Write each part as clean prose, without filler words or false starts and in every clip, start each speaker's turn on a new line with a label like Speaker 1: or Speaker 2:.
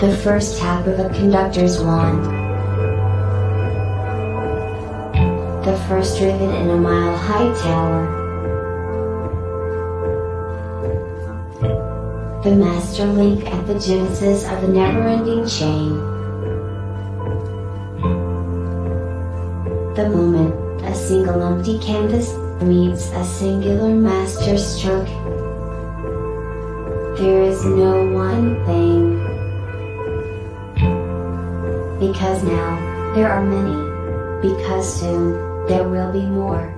Speaker 1: The first tap of a conductor's wand. The first rivet in a mile-high tower. The master link at the genesis of a never-ending chain. The moment a single empty canvas meets a singular master stroke. There is no one thing. Because now, there are many. Because soon, there will be more.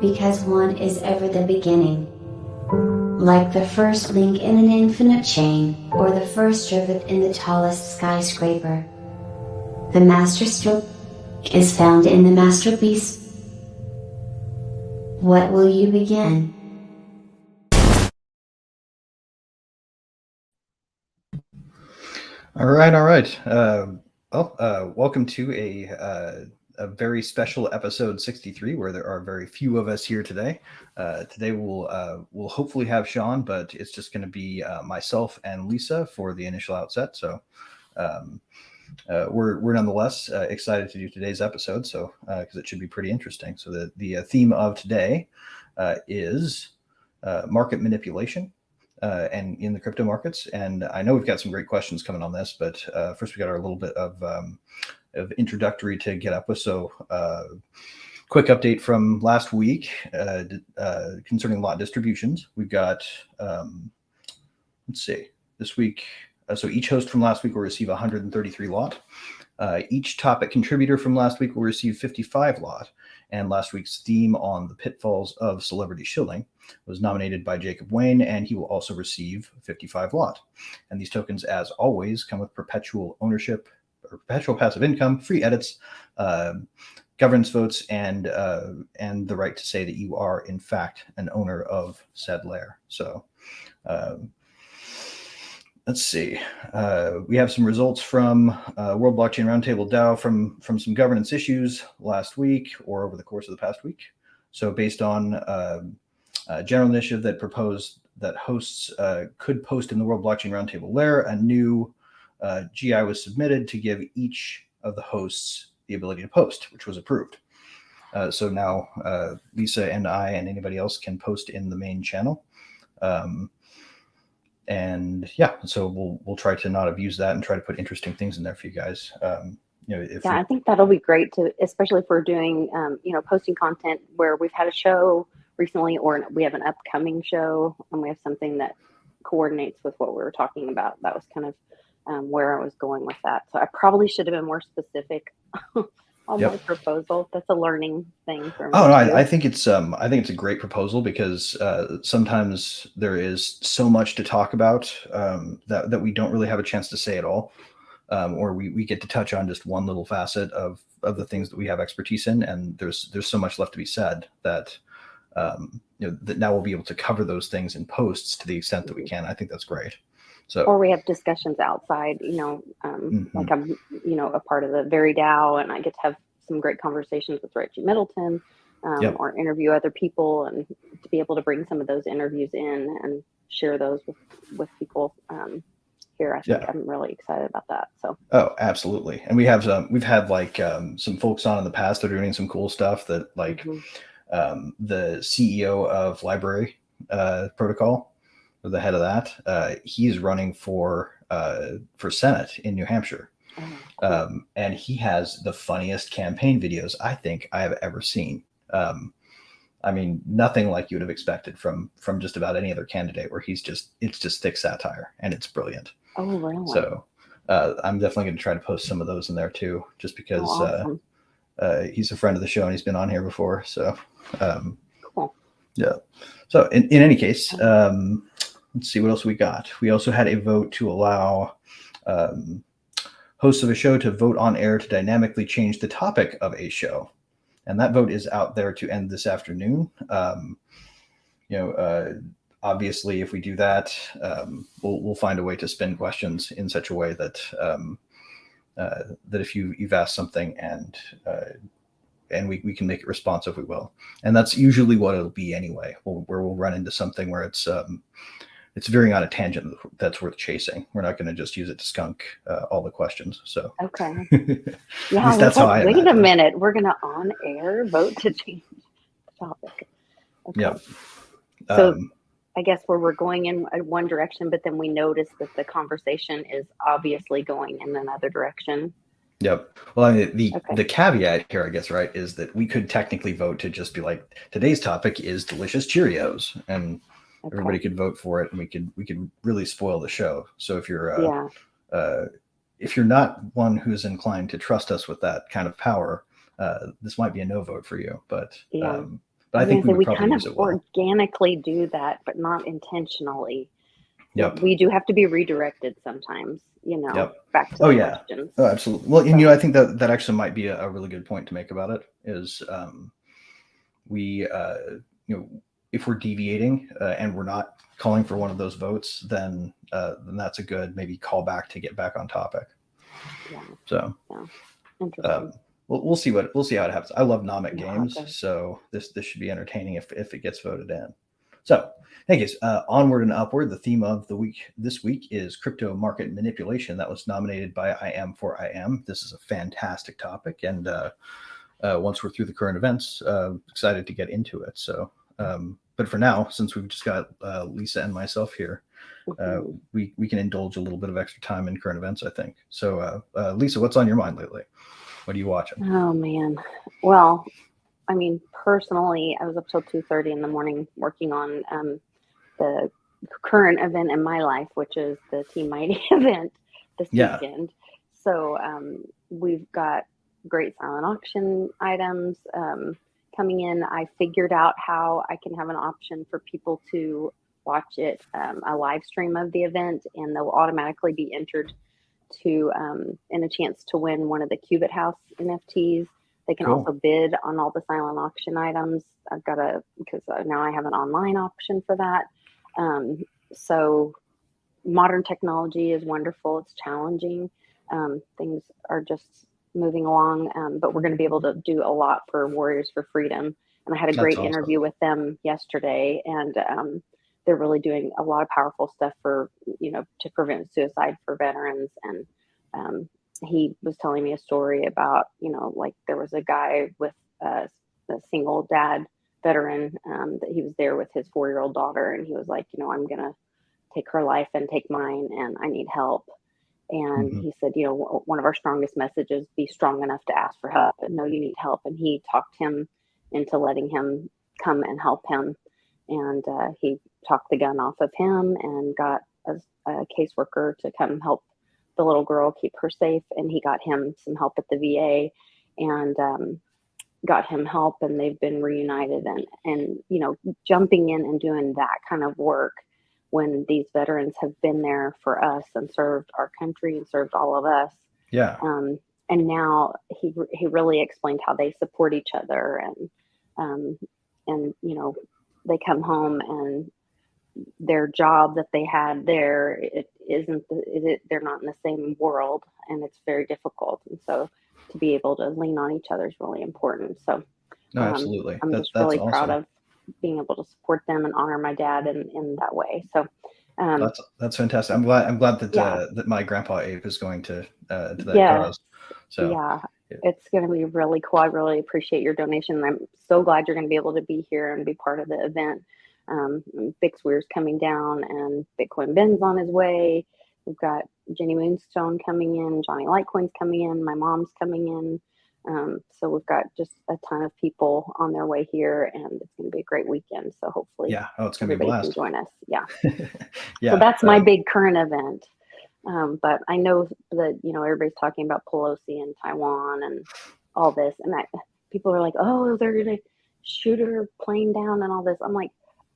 Speaker 1: Because one is ever the beginning. Like the first link in an infinite chain, or the first rivet in the tallest skyscraper. The master stroke is found in the masterpiece. What will you begin?
Speaker 2: All right. Welcome to a very special episode 63, where there are very few of us here today. Today we'll hopefully have Sean, but it's just going to be myself and Lisa for the initial outset. So we're nonetheless excited to do today's episode, so because it should be pretty interesting. So the theme of today is market manipulation. And in the crypto markets. And I know we've got some great questions coming on this, but first we got our little bit of introductory to get up with. So quick update from last week concerning lot distributions. We've got, let's see, this week. So each host from last week will receive 133 lot. Each topic contributor from last week will receive 55 lot. And last week's theme on the pitfalls of celebrity shilling was nominated by Jacob Wayne, and he will also receive 55 lot. And these tokens, as always, come with perpetual ownership or perpetual passive income, free edits, governance votes, and the right to say that you are, in fact, an owner of said layer. So let's see. We have some results from World Blockchain Roundtable DAO from some governance issues last week or over the course of the past week. So based on a general initiative that proposed that hosts could post in the World Blockchain Roundtable layer, a new GI was submitted to give each of the hosts the ability to post, which was approved. So now Lisa and I and anybody else can post in the main channel. And yeah, so we'll try to not abuse that and try to put interesting things in there for you guys.
Speaker 3: I think that'll be great to, especially if we're doing, posting content where we've had a show recently, or we have an upcoming show, and we have something that coordinates with what we were talking about. That was kind of where I was going with that. So I probably should have been more specific on my proposal. That's a learning thing for me.
Speaker 2: Oh no, I think it's a great proposal because sometimes there is so much to talk about that we don't really have a chance to say at all, or we get to touch on just one little facet of the things that we have expertise in, and there's so much left to be said that that now we'll be able to cover those things in posts to the extent that we can. I think that's great. So,
Speaker 3: or we have discussions outside, like I'm, a part of the Very DAO, and I get to have some great conversations with Reggie Middleton, or interview other people, and to be able to bring some of those interviews in and share those with people here. I think I'm really excited about that. So. Oh,
Speaker 2: absolutely. And we have we've had some folks on in the past that are doing some cool stuff that the CEO of Library Protocol, the head of that, he's running for Senate in New Hampshire. And he has the funniest campaign videos I think I have ever seen. I mean, nothing like you would have expected from just about any other candidate, where it's just thick satire, and it's brilliant.
Speaker 3: Oh, really?
Speaker 2: So I'm definitely going to try to post some of those in there too, just because
Speaker 3: awesome.
Speaker 2: He's a friend of the show and he's been on here before. So
Speaker 3: cool.
Speaker 2: Yeah. So in any case, let's see what else we got. We also had a vote to allow hosts of a show to vote on air to dynamically change the topic of a show. And that vote is out there to end this afternoon. Obviously, if we do that, we'll find a way to spin questions in such a way that that if you've asked something and we can make it responsive, we will. And that's usually what it'll be anyway, where we'll run into something where it's it's veering on a tangent that's worth chasing. We're not going to just use it to skunk all the questions. So
Speaker 3: Okay.
Speaker 2: at
Speaker 3: Yeah,
Speaker 2: least that's how I
Speaker 3: wait
Speaker 2: imagine
Speaker 3: a
Speaker 2: it.
Speaker 3: minute. We're going to on air vote to change the topic. Okay.
Speaker 2: Yep.
Speaker 3: So I guess where we're going in one direction, but then we notice that the conversation is obviously going in another direction.
Speaker 2: Yep. Well, I mean, the caveat here, I guess, right, is that we could technically vote to just be like, today's topic is delicious Cheerios, and everybody could vote for it, and we could really spoil the show. So if you're not one who's inclined to trust us with that kind of power, this might be a no vote for you. But I think we would probably use it well.
Speaker 3: Organically do that, but not intentionally.
Speaker 2: Yep.
Speaker 3: We do have to be redirected sometimes, back to the questions.
Speaker 2: Oh, absolutely. Well, and I think that actually might be a really good point to make about it is if we're deviating and we're not calling for one of those votes, then that's a good maybe call back to get back on topic.
Speaker 3: Yeah.
Speaker 2: So
Speaker 3: interesting.
Speaker 2: We'll see how it happens. I love nomic games, so this should be entertaining if it gets voted in. So, anyways, onward and upward. The theme of the week this week is crypto market manipulation. That was nominated by I Am for I Am. This is a fantastic topic, and once we're through the current events, excited to get into it. So, but for now, since we've just got Lisa and myself here, we can indulge a little bit of extra time in current events, I think. So, Lisa, what's on your mind lately? What are you watching?
Speaker 3: Oh man, well. I mean, personally, I was up till 2:30 in the morning working on the current event in my life, which is the Team Mighty event this weekend. So we've got great silent auction items coming in. I figured out how I can have an option for people to watch it, a live stream of the event, and they'll automatically be entered to in a chance to win one of the Qubit House NFTs. They can also bid on all the silent auction items. Because now I have an online option for that. So modern technology is wonderful. It's challenging. Things are just moving along, but we're going to be able to do a lot for Warriors for Freedom. And I had a great interview with them yesterday, and they're really doing a lot of powerful stuff for, to prevent suicide for veterans. And he was telling me a story about, like there was a guy with a single dad veteran that he was there with his 4-year-old daughter. And he was like, I'm going to take her life and take mine, and I need help. And he said, one of our strongest messages, be strong enough to ask for help and know you need help. And he talked him into letting him come and help him. And he talked the gun off of him and got a caseworker to come help the little girl, keep her safe. And he got him some help at the VA and got him help. And they've been reunited and jumping in and doing that kind of work when these veterans have been there for us and served our country and served all of us.
Speaker 2: Yeah.
Speaker 3: And now he really explained how they support each other and they come home and their job that they had there, they're not in the same world, and it's very difficult. And so to be able to lean on each other is really important. So
Speaker 2: no, absolutely.
Speaker 3: I'm just really proud of being able to support them and honor my dad in that way. So
Speaker 2: that's fantastic. I'm glad that that my grandpa Abe is going to that cause. So
Speaker 3: yeah, it's going to be really cool. I really appreciate your donation. And I'm so glad you're going to be able to be here and be part of the event. Bix Weir's coming down and Bitcoin Ben's on his way. We've got Jenny Moonstone coming in, Johnny Litecoin's coming in, my mom's coming in. So we've got just a ton of people on their way here, and it's going to be a great weekend. So hopefully,
Speaker 2: it's going to be a blast.
Speaker 3: Can join us. Yeah.
Speaker 2: Yeah.
Speaker 3: So that's my big current event. But I know that everybody's talking about Pelosi and Taiwan and all this, and people are like, "Oh, they're going to shoot her plane down and all this." I'm like,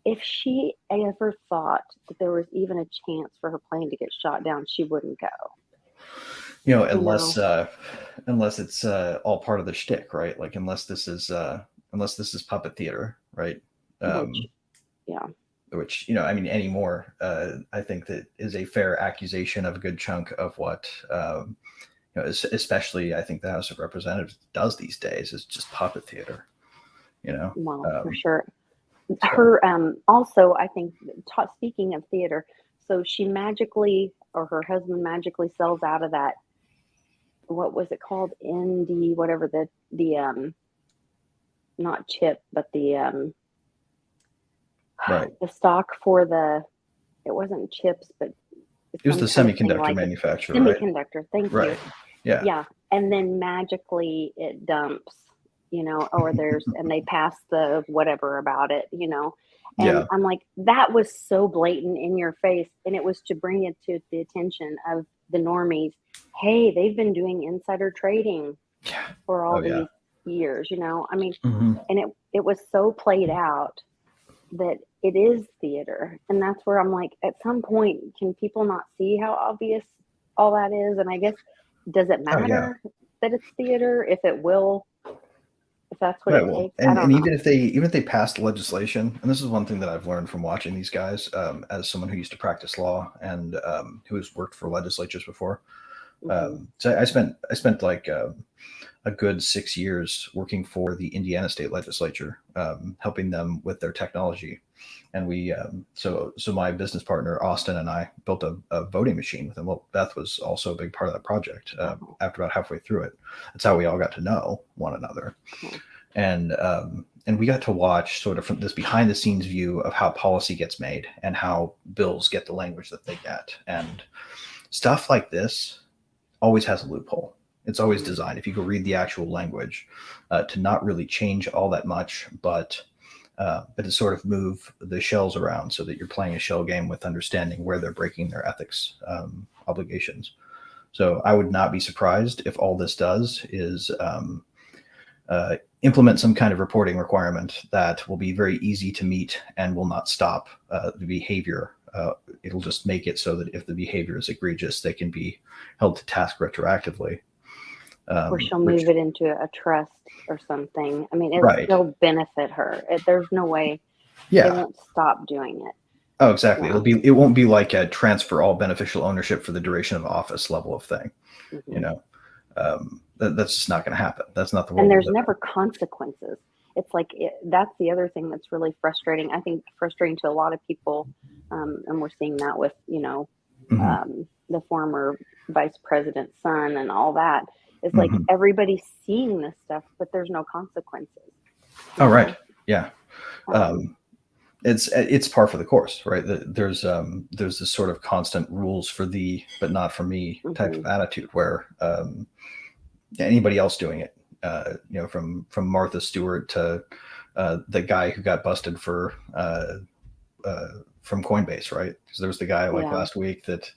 Speaker 3: if she ever thought that there was even a chance for her plane to get shot down, she wouldn't go.
Speaker 2: Unless it's all part of the shtick, right? Like unless this is puppet theater, right? Which anymore, I think that is a fair accusation of a good chunk of what especially I think the House of Representatives does these days is just puppet theater.
Speaker 3: Well, for sure. her also, I think, speaking of theater, so she magically, or her husband magically sells out of that, what was it called, indie whatever, the not chip, but the
Speaker 2: Right.
Speaker 3: the stock for the, it wasn't chips, but
Speaker 2: It was the
Speaker 3: some kind of thing
Speaker 2: semiconductor
Speaker 3: like
Speaker 2: manufacturer, right?
Speaker 3: semiconductor, thank you.
Speaker 2: Right. Yeah.
Speaker 3: Yeah, and then magically it dumps, or there's, and they pass the whatever about it, and
Speaker 2: Yeah.
Speaker 3: I'm like, that was so blatant in your face, and it was to bring it to the attention of the normies. Hey, they've been doing insider trading
Speaker 2: Yeah.
Speaker 3: for all
Speaker 2: Oh, yeah.
Speaker 3: these years, I mean,
Speaker 2: Mhm.
Speaker 3: and it was so played out that it is theater. And that's where I'm like, at some point, can people not see how obvious all that is? And I guess, does it
Speaker 2: Oh, yeah.
Speaker 3: matter that it's theater if that's what
Speaker 2: Right.
Speaker 3: it
Speaker 2: Well,
Speaker 3: takes? I don't
Speaker 2: and
Speaker 3: know.
Speaker 2: even if they passed legislation, and this is one thing that I've learned from watching these guys, as someone who used to practice law and who has worked for legislatures before. So I spent like a good 6 years working for the Indiana state legislature, helping them with their technology. And we, so my business partner, Austin, and I built a voting machine with them. Well, Beth was also a big part of that project. After about halfway through it, that's how we all got to know one another.
Speaker 3: Cool.
Speaker 2: And we got to watch sort of from this behind the scenes view of how policy gets made and how bills get the language that they get. And stuff like this always has a loophole. It's always designed, if you go read the actual language, to not really change all that much, but to sort of move the shells around so that you're playing a shell game with understanding where they're breaking their ethics obligations. So I would not be surprised if all this does is implement some kind of reporting requirement that will be very easy to meet and will not stop the behavior. It'll just make it so that if the behavior is egregious, they can be held to task retroactively.
Speaker 3: Or she'll move it into a trust or something. I mean, it'll
Speaker 2: Right.
Speaker 3: still benefit her. There's no way
Speaker 2: Yeah.
Speaker 3: they won't stop doing it.
Speaker 2: Oh, exactly.
Speaker 3: Yeah.
Speaker 2: It won't be like a transfer all beneficial ownership for the duration of office level of thing. That's just not going to happen. That's not the world.
Speaker 3: And there's never consequences. It's like, that's the other thing that's really frustrating. I think frustrating to a lot of people. And we're seeing that with, the former vice president's son and all that. It's like everybody's seeing this stuff, but there's no consequences.
Speaker 2: Oh, right. Yeah. It's par for the course, right? There's this sort of constant rules for thee, but not for me type of attitude where anybody else doing it, from Martha Stewart to the guy who got busted for from Coinbase, right? Because there was the guy last week that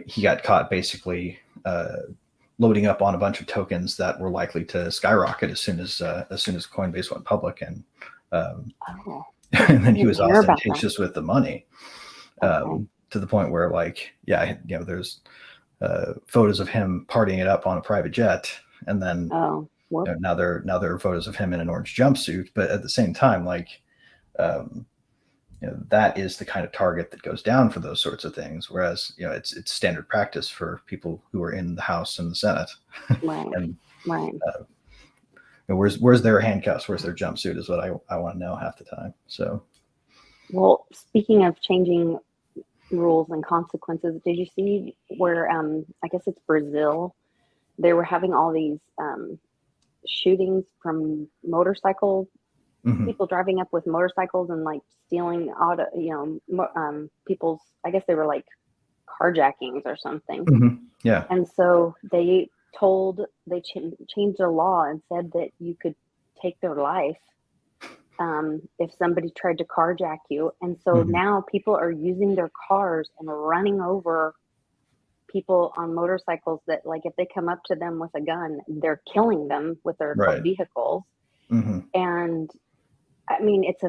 Speaker 2: he got caught basically loading up on a bunch of tokens that were likely to skyrocket as soon as Coinbase went public, and and then he was ostentatious with the money, to the point where there's photos of him partying it up on a private jet, and then now there are photos of him in an orange jumpsuit, but at the same time, that is the kind of target that goes down for those sorts of things. Whereas, it's standard practice for people who are in the House and the Senate.
Speaker 3: Right.
Speaker 2: And,
Speaker 3: right.
Speaker 2: Where's their handcuffs? Where's their jumpsuit is what I want to know half the time. So,
Speaker 3: well, speaking of changing rules and consequences, did you see where, I guess it's Brazil, they were having all these shootings from motorcycle people driving up with motorcycles and stealing auto, people's, I guess they were carjackings or something.
Speaker 2: Yeah.
Speaker 3: And so they changed the law and said that you could take their life if somebody tried to carjack you. And so now people are using their cars and running over people on motorcycles that, if they come up to them with a gun, they're killing them with their vehicles. And I mean, it's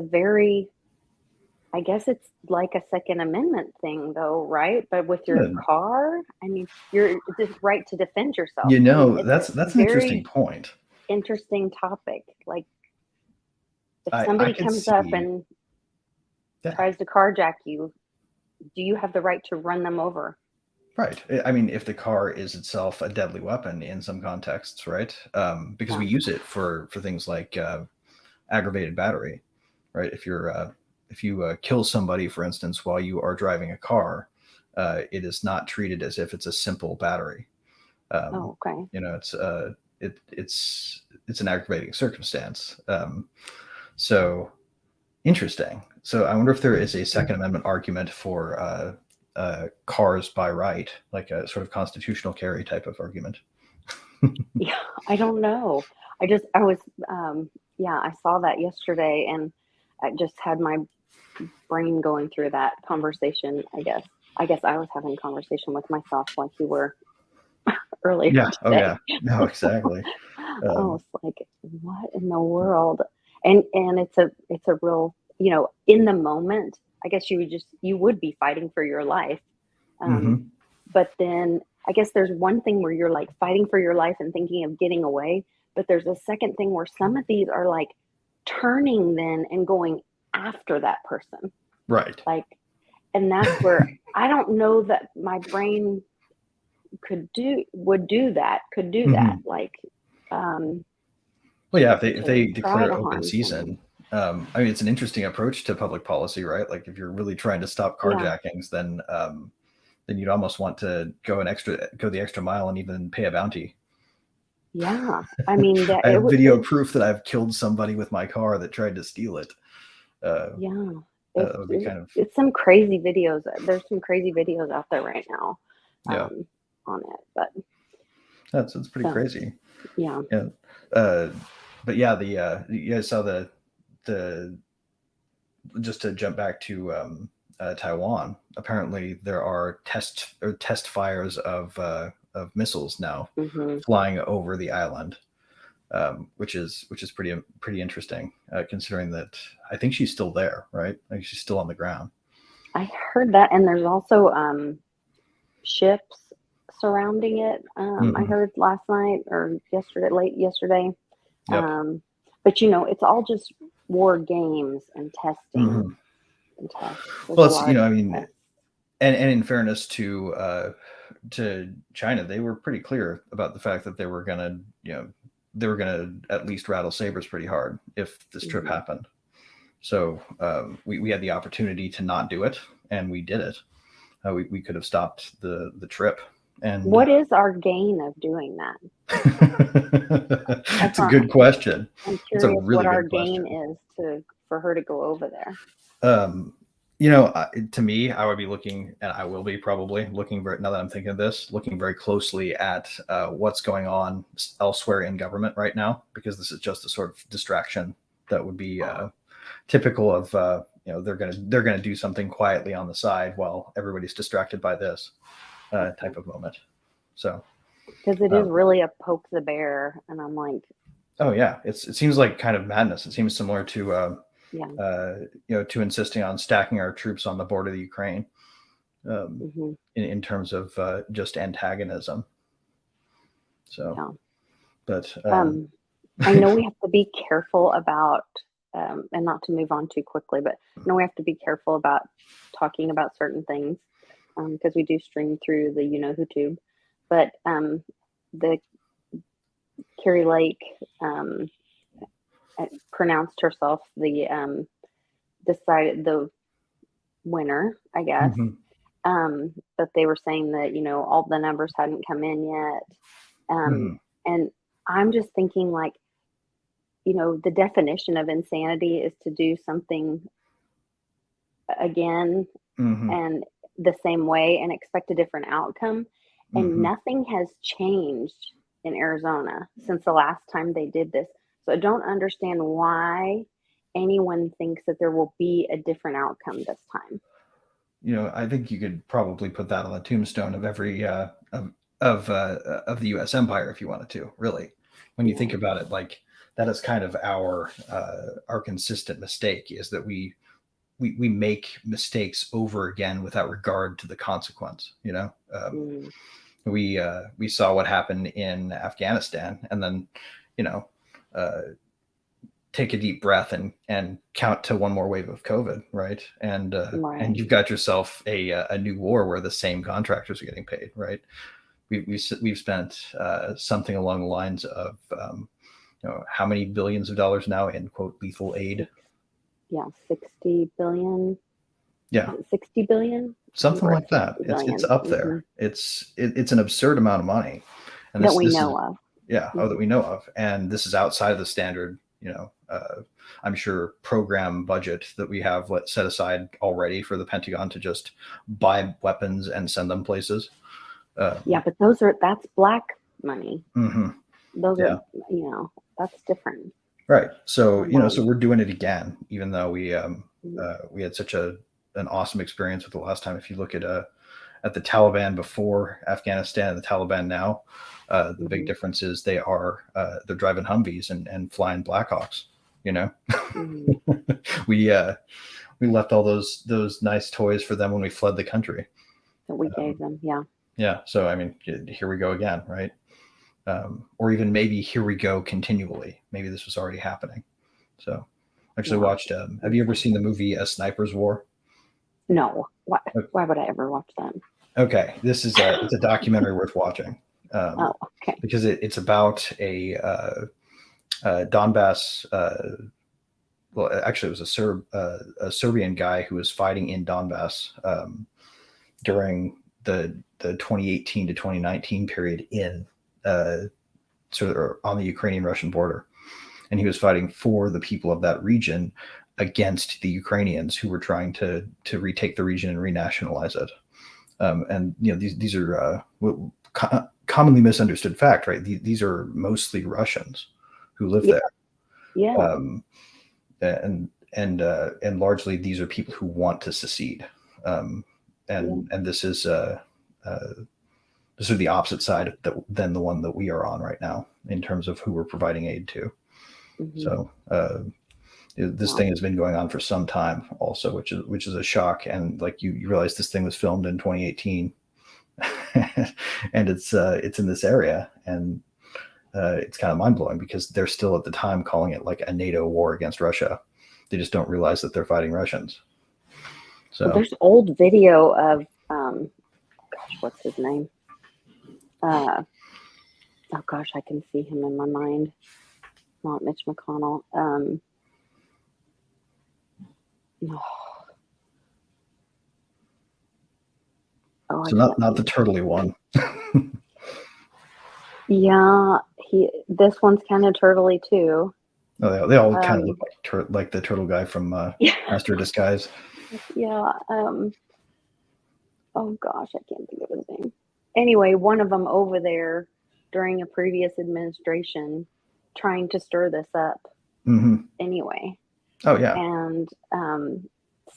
Speaker 3: I guess it's like a Second Amendment thing though, right? But with your car, I mean, it's a right to defend yourself.
Speaker 2: That's an interesting point.
Speaker 3: Interesting topic. If somebody comes up and tries to carjack you, do you have the right to run them over?
Speaker 2: Right. I mean, if the car is itself a deadly weapon in some contexts, right? Because we use it for things like aggravated battery, right? If you kill somebody, for instance, while you are driving a car, it is not treated as if it's a simple battery.
Speaker 3: Okay.
Speaker 2: It's an aggravating circumstance. So interesting. So I wonder if there is a Second Amendment argument for cars by right, like a sort of constitutional carry type of argument.
Speaker 3: Yeah, I don't know. I saw that yesterday, and I just had my brain going through that conversation. I guess I was having a conversation with myself like you were earlier
Speaker 2: Yeah.
Speaker 3: today.
Speaker 2: Oh yeah. No, exactly.
Speaker 3: I was like, what in the world? And it's a real, in the moment, I guess you would be fighting for your life. But then I guess there's one thing where you're like fighting for your life and thinking of getting away, but there's a second thing where some of these are like turning then and going after that person.
Speaker 2: Right.
Speaker 3: Like, and that's where I don't know that my brain could do that. Like,
Speaker 2: well, yeah, if they declare open
Speaker 3: harm
Speaker 2: season, I mean, it's an interesting approach to public policy, right? Like if you're really trying to stop carjackings, then you'd almost want to go the extra mile and even pay a bounty.
Speaker 3: Yeah, I mean,
Speaker 2: I have video proof that I've killed somebody with my car that tried to steal it.
Speaker 3: Yeah,
Speaker 2: that would be kind of.
Speaker 3: It's some crazy videos. There's some crazy videos out there right now.
Speaker 2: Yeah.
Speaker 3: On it, but
Speaker 2: it's pretty crazy.
Speaker 3: Yeah.
Speaker 2: Yeah. But yeah, you guys saw the just to jump back to Taiwan. Apparently, there are test fires of missiles now flying over the island, which is pretty interesting, considering that I think she's still there, right? Like she's still on the ground.
Speaker 3: I heard that, and there's also ships surrounding it. I heard last night or late yesterday.
Speaker 2: Yep.
Speaker 3: But it's all just war games and testing. And tests.
Speaker 2: Well, it's I mean, and in fairness to China, they were pretty clear about the fact that they were gonna at least rattle sabers pretty hard if this trip happened. So we had the opportunity to not do it, and we did it. We could have stopped the trip. And
Speaker 3: what is our gain of doing that?
Speaker 2: That's a good question.
Speaker 3: I'm curious what our gain is for her to go over there.
Speaker 2: To me, I would be looking, and I will be probably looking now that I'm thinking of this, looking very closely at what's going on elsewhere in government right now, because this is just a sort of distraction that would be typical of they're gonna do something quietly on the side while everybody's distracted by this type of moment. So
Speaker 3: because it is really a poke the bear, and I'm like,
Speaker 2: oh yeah, it seems like kind of madness. It seems similar to to insisting on stacking our troops on the border of the Ukraine in terms of just antagonism. So, but
Speaker 3: I know we have to be careful about, and not to move on too quickly, but I know we have to be careful about talking about certain things because we do stream through the who tube. But the Carrie Lake pronounced herself the winner, I guess. But they were saying that all the numbers hadn't come in yet, and I'm just thinking like, the definition of insanity is to do something again and the same way and expect a different outcome. And nothing has changed in Arizona since the last time they did this. So I don't understand why anyone thinks that there will be a different outcome this time.
Speaker 2: I think you could probably put that on the tombstone of every of the U.S. empire if you wanted to. Really, when you think about it, like that is kind of our consistent mistake, is that we make mistakes over again without regard to the consequence. We saw what happened in Afghanistan, and then take a deep breath and count to one more wave of COVID, right? And you've got yourself a new war where the same contractors are getting paid, right? We've spent something along the lines of how many billions of dollars now in quote lethal aid?
Speaker 3: Yeah, 60 billion.
Speaker 2: Yeah,
Speaker 3: 60 billion.
Speaker 2: something like that. It's up there. It's an absurd amount of money, and
Speaker 3: that we know of.
Speaker 2: Yeah, that we know of, and this is outside of the standard. I'm sure program budget that we have set aside already for the Pentagon to just buy weapons and send them places.
Speaker 3: Yeah, but that's black money.
Speaker 2: Mm-hmm.
Speaker 3: Those are, that's different.
Speaker 2: Right. So, so we're doing it again, even though we had such an awesome experience with the last time. If you look at the Taliban before Afghanistan and the Taliban now, the big difference is they're driving Humvees and flying Blackhawks. We left all those nice toys for them when we fled the country
Speaker 3: that we gave them.
Speaker 2: Yeah. So, I mean, here we go again, right? Or even maybe here we go continually. Maybe this was already happening. So actually watched, have you ever seen the movie A Sniper's War?
Speaker 3: No. Why would I ever watch that?
Speaker 2: Okay. This is it's a documentary worth watching.
Speaker 3: Okay.
Speaker 2: Because it's about a Donbass, well, actually it was a Serbian guy who was fighting in Donbass during the 2018 to 2019 period in sort of on the Ukrainian-Russian border. And he was fighting for the people of that region against the Ukrainians who were trying to retake the region and renationalize it. And these are commonly misunderstood fact, right? These are mostly Russians who live there.
Speaker 3: Yeah.
Speaker 2: And largely these are people who want to secede. And this is the opposite side than the one that we are on right now in terms of who we're providing aid to. So this thing has been going on for some time also, which is a shock. And like you realize this thing was filmed in 2018 and it's in this area, and it's kind of mind blowing because they're still at the time calling it like a NATO war against Russia. They just don't realize that they're fighting Russians. So
Speaker 3: there's old video of, what's his name? I can see him in my mind. Not Mitch McConnell.
Speaker 2: So not the turtley one.
Speaker 3: Yeah, this one's kind of turtley too.
Speaker 2: Oh, they all kind of look like the turtle guy from Master of Disguise.
Speaker 3: Yeah. Oh gosh, I can't think of his name. Anyway, one of them over there during a previous administration trying to stir this up. Anyway.
Speaker 2: Oh yeah.
Speaker 3: And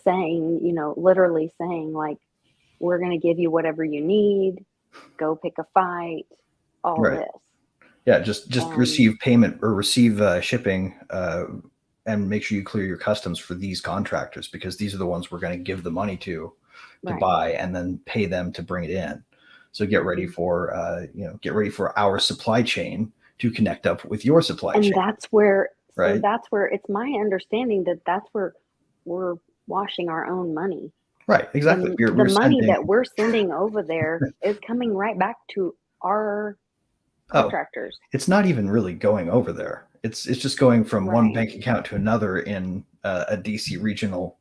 Speaker 3: saying, literally saying like, we're going to give you whatever you need, go pick a fight, all this.
Speaker 2: Yeah, just receive payment or receive shipping and make sure you clear your customs for these contractors, because these are the ones we're going to give the money to buy and then pay them to bring it in. So get ready for our supply chain to connect up with your supply chain.
Speaker 3: And that's where it's my understanding that's where we're washing our own money.
Speaker 2: Right, exactly.
Speaker 3: The money that we're sending over there is coming right back to our contractors.
Speaker 2: It's not even really going over there. It's just going from one bank account to another in a DC regional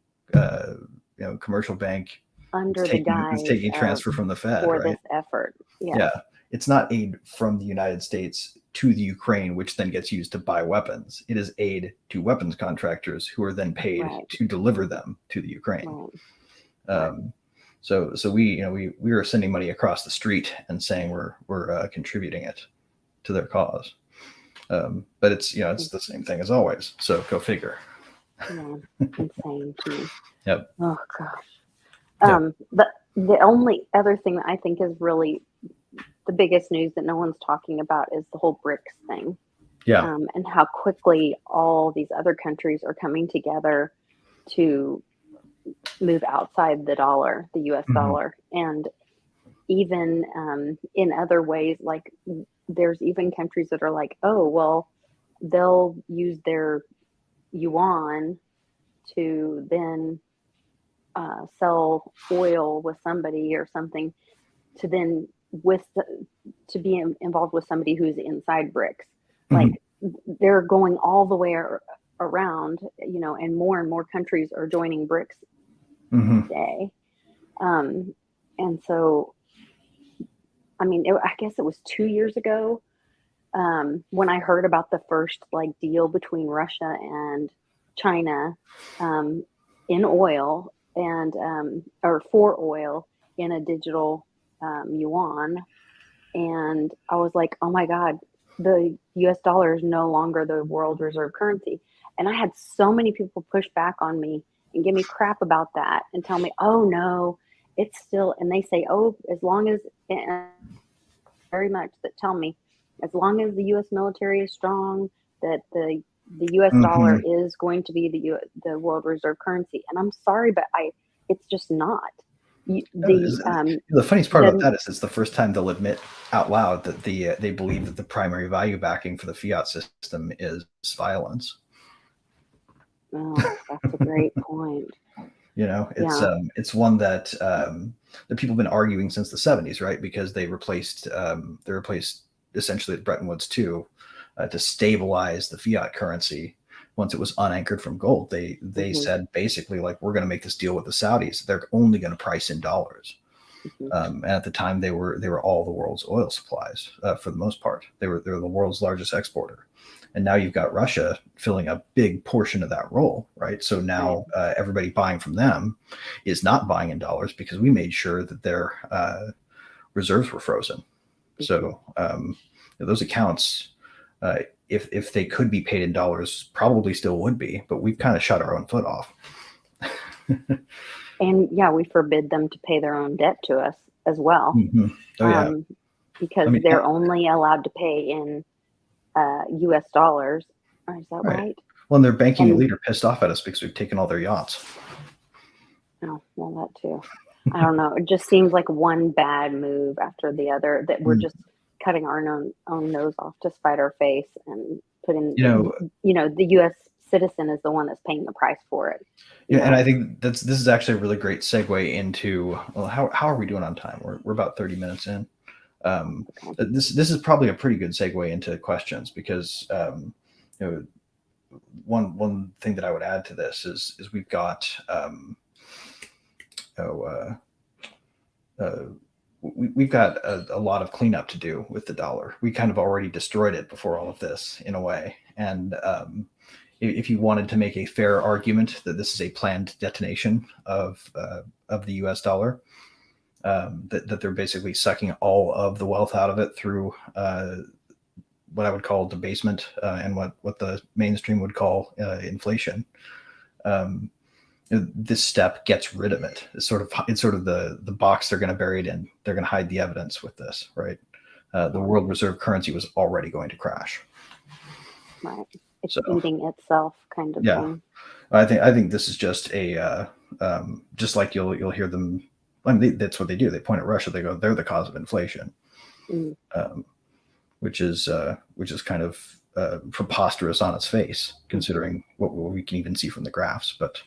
Speaker 2: commercial bank
Speaker 3: under the guise
Speaker 2: taking transfer from the Fed
Speaker 3: for this effort.
Speaker 2: Yeah, it's not aid from the United States to the Ukraine, which then gets used to buy weapons. It is aid to weapons contractors who are then paid to deliver them to the Ukraine. So we are sending money across the street and saying we're contributing it to their cause. But it's the same thing as always. So go figure.
Speaker 3: Yeah, insane too.
Speaker 2: Yep.
Speaker 3: Oh gosh. The only other thing that I think is really the biggest news that no one's talking about is the whole BRICS thing.
Speaker 2: Yeah.
Speaker 3: And how quickly all these other countries are coming together to move outside the dollar, the US dollar. And even in other ways, like there's even countries that are like, oh, well, they'll use their yuan to then sell oil with somebody or something to then to be involved with somebody who's inside BRICS. Like they're going all the way around, and more countries are joining BRICS today. And so, I mean, I guess it was 2 years ago when I heard about the first deal between Russia and China in oil or for oil in a digital yuan. And I was like, oh my God, the US dollar is no longer the world reserve currency. And I had so many people push back on me and give me crap about that and tell me, oh no, it's still, and they say, oh, as long as, very much that tell me, as long as the US military is strong, that the US dollar is going to be the world reserve currency. And I'm sorry, but it's just not.
Speaker 2: The funniest part about that is it's the first time they'll admit out loud that they believe that the primary value backing for the fiat system is violence.
Speaker 3: Oh, that's a great point.
Speaker 2: It's one that people have been arguing since the 70s, right? Because they replaced essentially Bretton Woods 2 to stabilize the fiat currency. Once it was unanchored from gold, they said basically we're going to make this deal with the Saudis. They're only going to price in dollars. And at the time, they were all the world's oil supplies for the most part. They were the world's largest exporter. And now you've got Russia filling a big portion of that role, right? So now everybody buying from them is not buying in dollars because we made sure that their reserves were frozen. So those accounts, if they could be paid in dollars, probably still would be, but we've kind of shut our own foot off.
Speaker 3: And we forbid them to pay their own debt to us as well. Because they're only allowed to pay in US dollars. Is that right?
Speaker 2: Well, and their banking elite are pissed off at us because we've taken all their yachts.
Speaker 3: Oh, well, that too. I don't know. It just seems like one bad move after the other that we're just cutting our own nose off to spite our face and putting, the U.S. citizen is the one that's paying the price for it.
Speaker 2: And I think this is actually a really great segue into, how are we doing on time? We're about 30 minutes in. This is probably a pretty good segue into questions because one thing that I would add to this is we've got we've got a lot of cleanup to do with the dollar. We kind of already destroyed it before all of this in a way. And if you wanted to make a fair argument that this is a planned detonation of the US dollar, that they're basically sucking all of the wealth out of it through what I would call debasement and what the mainstream would call inflation. This step gets rid of it. It's sort of the box they're going to bury it in. They're going to hide the evidence with this, right? The world reserve currency was already going to crash.
Speaker 3: Right. It's eating itself kind of thing.
Speaker 2: I think this is just a just like you'll hear them. I mean, that's what they do. They point at Russia. They go, they're the cause of inflation, which is kind of preposterous on its face, considering what we can even see from the graphs. But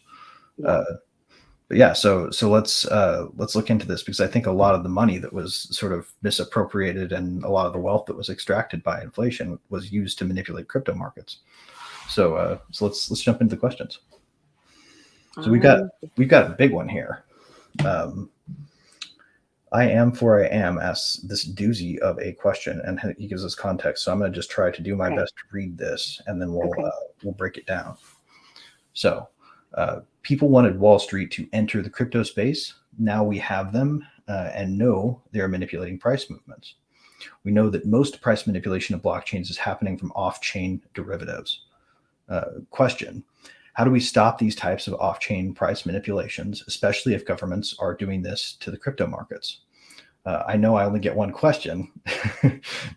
Speaker 2: so let's look into this, because I think a lot of the money that was sort of misappropriated and a lot of the wealth that was extracted by inflation was used to manipulate crypto markets. So let's jump into the questions. So we've got a big one here. I am for I am asks this doozy of a question, and he gives us context. So I'm going to just try to do my best to read this, and then we'll break it down. So people wanted Wall Street to enter the crypto space. Now we have them and know they're manipulating price movements. We know that most price manipulation of blockchains is happening from off-chain derivatives. Question: how do we stop these types of off-chain price manipulations, especially if governments are doing this to the crypto markets? I know I only get one question,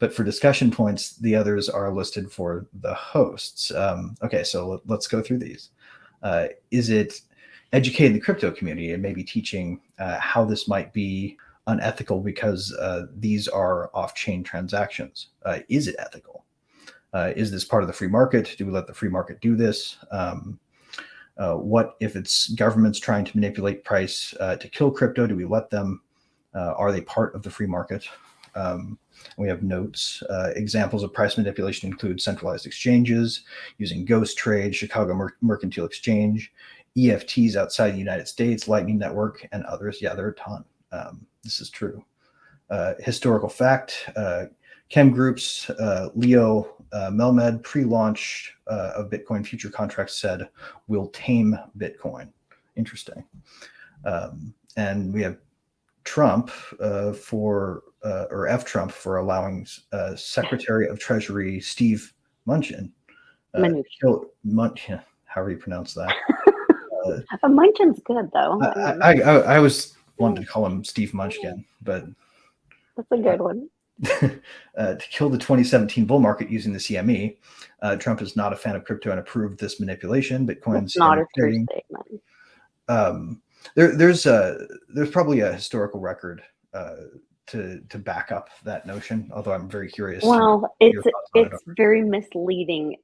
Speaker 2: but for discussion points, the others are listed for the hosts. Okay, so let's go through these. Is it educating the crypto community and maybe teaching how this might be unethical because these are off-chain transactions? Is it ethical? Is this part of the free market? Do we let the free market do this? What if it's governments trying to manipulate price to kill crypto? Do we let them? Are they part of the free market? We have notes. Examples of price manipulation include centralized exchanges, using ghost trade, Chicago Mercantile Exchange, EFTs outside the United States, Lightning Network, and others. Yeah, there are a ton. This is true. Historical fact, Chem Group's Leo Melmed pre-launch of Bitcoin future contracts said, "We'll tame Bitcoin." Interesting. And we have Trump or F. Trump for allowing Secretary of Treasury Steve Mnuchin, however you pronounce that.
Speaker 3: Munchin's good though.
Speaker 2: I was wanted to call him Steve Munchkin, but
Speaker 3: that's a good one.
Speaker 2: To kill the 2017 bull market using the CME. Trump is not a fan of crypto and approved this manipulation. Bitcoin's
Speaker 3: not a true statement.
Speaker 2: There's probably a historical record to back up that notion, although I'm very curious.
Speaker 3: Well, it's very misleading.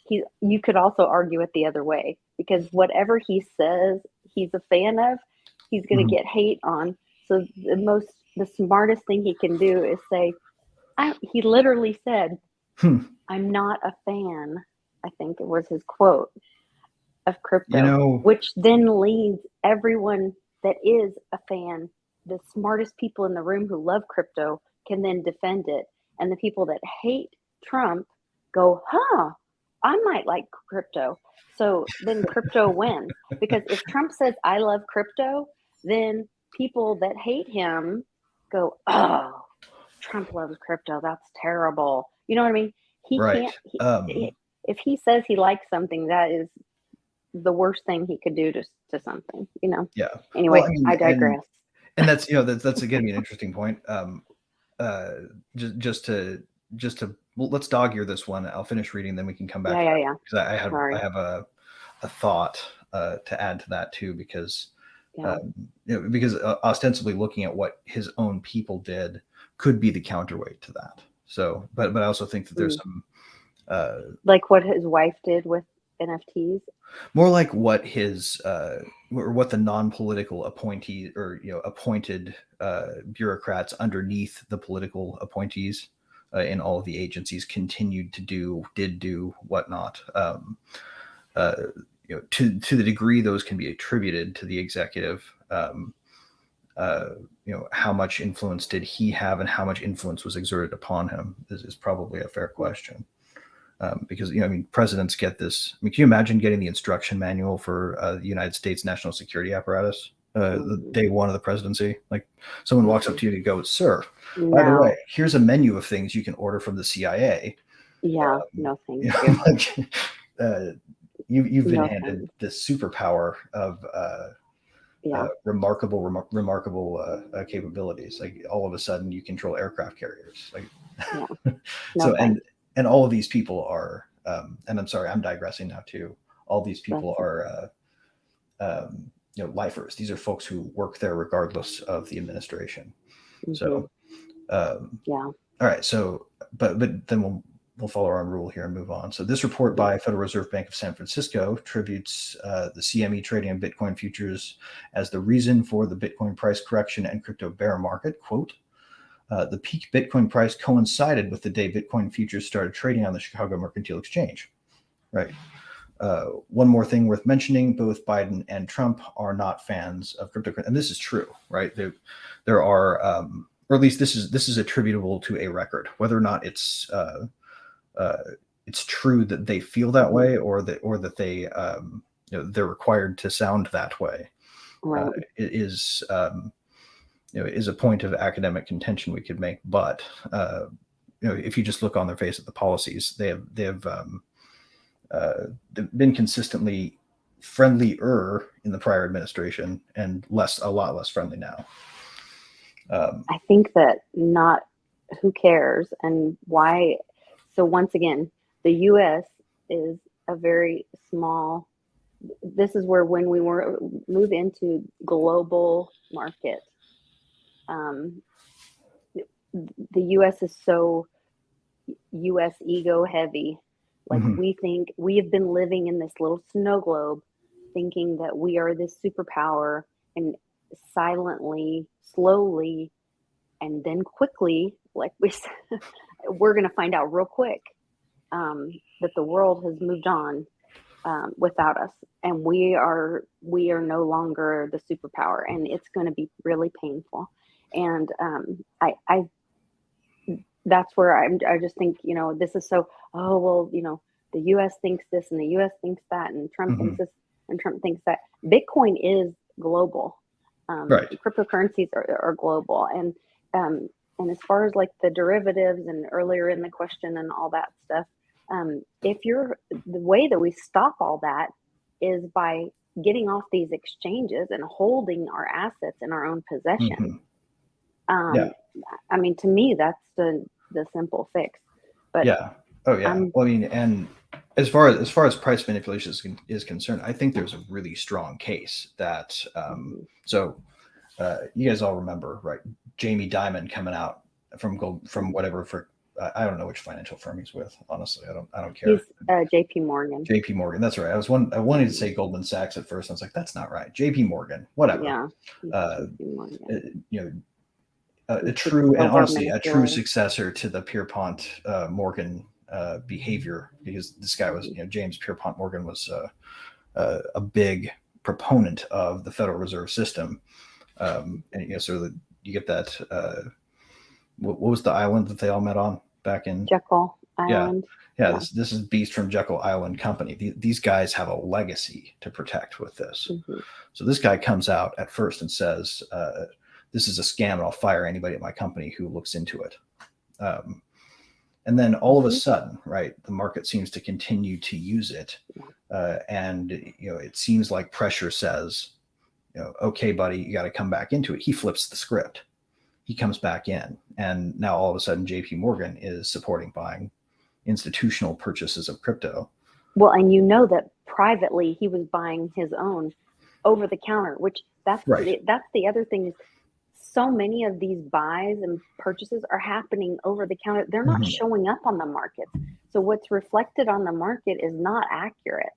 Speaker 3: You could also argue it the other way, because whatever he says he's a fan of, he's going to get hate on. So the smartest thing he can do is say, he literally said, "I'm not a fan," I think it was his quote, "of crypto," which then leads everyone that is a fan, the smartest people in the room who love crypto, can then defend it. And the people that hate Trump go, I might like crypto. So then crypto wins. Because if Trump says, "I love crypto," then people that hate him go, "Oh, Trump loves crypto. That's terrible." You know what I mean? He can't. If he says he likes something, that is the worst thing he could do to something.
Speaker 2: Yeah.
Speaker 3: Anyway, I digress.
Speaker 2: And that's that's again an interesting point. Just to let's dog ear this one. I'll finish reading, then we can come back.
Speaker 3: Yeah.
Speaker 2: Because I have a thought to add to that too, because because ostensibly looking at what his own people did could be the counterweight to that. So, but I also think that there's some
Speaker 3: like what his wife did with NFTs.
Speaker 2: More like what his or what the non-political appointees or appointed bureaucrats underneath the political appointees in all of the agencies continued to do whatnot. To the degree those can be attributed to the executive, how much influence did he have and how much influence was exerted upon him is probably a fair question. Because, presidents get this. Can you imagine getting the instruction manual for the United States national security apparatus the day one of the presidency? Like someone walks up to you and goes, "Sir, by the way, here's a menu of things you can order from the CIA."
Speaker 3: Yeah, no thank you.
Speaker 2: You've been handed this superpower of remarkable capabilities. Like all of a sudden you control aircraft carriers. And all of these people are, and I'm sorry, I'm digressing now too. All these people are, lifers. These are folks who work there regardless of the administration. So, all right. So, but then we'll follow our own rule here and move on. So this report by Federal Reserve Bank of San Francisco attributes the CME trading of Bitcoin futures as the reason for the Bitcoin price correction and crypto bear market. Quote, the peak Bitcoin price coincided with the day Bitcoin futures started trading on the Chicago Mercantile Exchange. Right. One more thing worth mentioning, both Biden and Trump are not fans of crypto. And this is true, right? There are, or at least this is attributable to a record, whether or not it's true that they feel that way or that they, they're required to sound that way.
Speaker 3: Right.
Speaker 2: It is, is a point of academic contention we could make, but if you just look on their face at the policies, they've been consistently friendlier in the prior administration and a lot less friendly now.
Speaker 3: I think that who cares and why? So once again, the U.S. is a very small. This is where when we move into global market. The U.S. is so U.S. ego heavy. Like we think we have been living in this little snow globe thinking that we are this superpower and silently, slowly and then quickly, like we said, we're going to find out real quick that the world has moved on without us, and we are no longer the superpower, and it's going to be really painful. And I that's where I just think, this is so, oh, well, the U.S. thinks this and the U.S. thinks that, and Trump thinks this and Trump thinks that. Bitcoin is global.
Speaker 2: Right.
Speaker 3: Cryptocurrencies are global. And as far as like the derivatives and earlier in the question and all that stuff, the way that we stop all that is by getting off these exchanges and holding our assets in our own possession. I mean, to me, that's the simple fix. But
Speaker 2: yeah. Oh yeah. Well, I mean, and as far as price manipulation is concerned, I think there's a really strong case that you guys all remember, right? Jamie Dimon coming out from whatever for I don't know which financial firm he's with. Honestly, I don't care.
Speaker 3: He's J.P. Morgan.
Speaker 2: J.P. Morgan. That's right. I wanted to say Goldman Sachs at first. I was like, that's not right. J.P. Morgan. Whatever.
Speaker 3: Yeah. J.P. Morgan.
Speaker 2: A true successor to the Pierpont Morgan behavior, because this guy was, James Pierpont Morgan was a big proponent of the Federal Reserve System, and so you get that. What was the island that they all met on back in
Speaker 3: Jekyll Island?
Speaker 2: Yeah. This is Beast from Jekyll Island Company. These guys have a legacy to protect with this. So this guy comes out at first and says, this is a scam, and I'll fire anybody at my company who looks into it. And then all of a sudden, right, the market seems to continue to use it. And, it seems like pressure says, okay, buddy, you got to come back into it. He flips the script. He comes back in. And now all of a sudden, JP Morgan is supporting buying institutional purchases of crypto.
Speaker 3: Well, and that privately he was buying his own over the counter, which that's the other thing is, so many of these buys and purchases are happening over the counter. They're not showing up on the market. So what's reflected on the market is not accurate.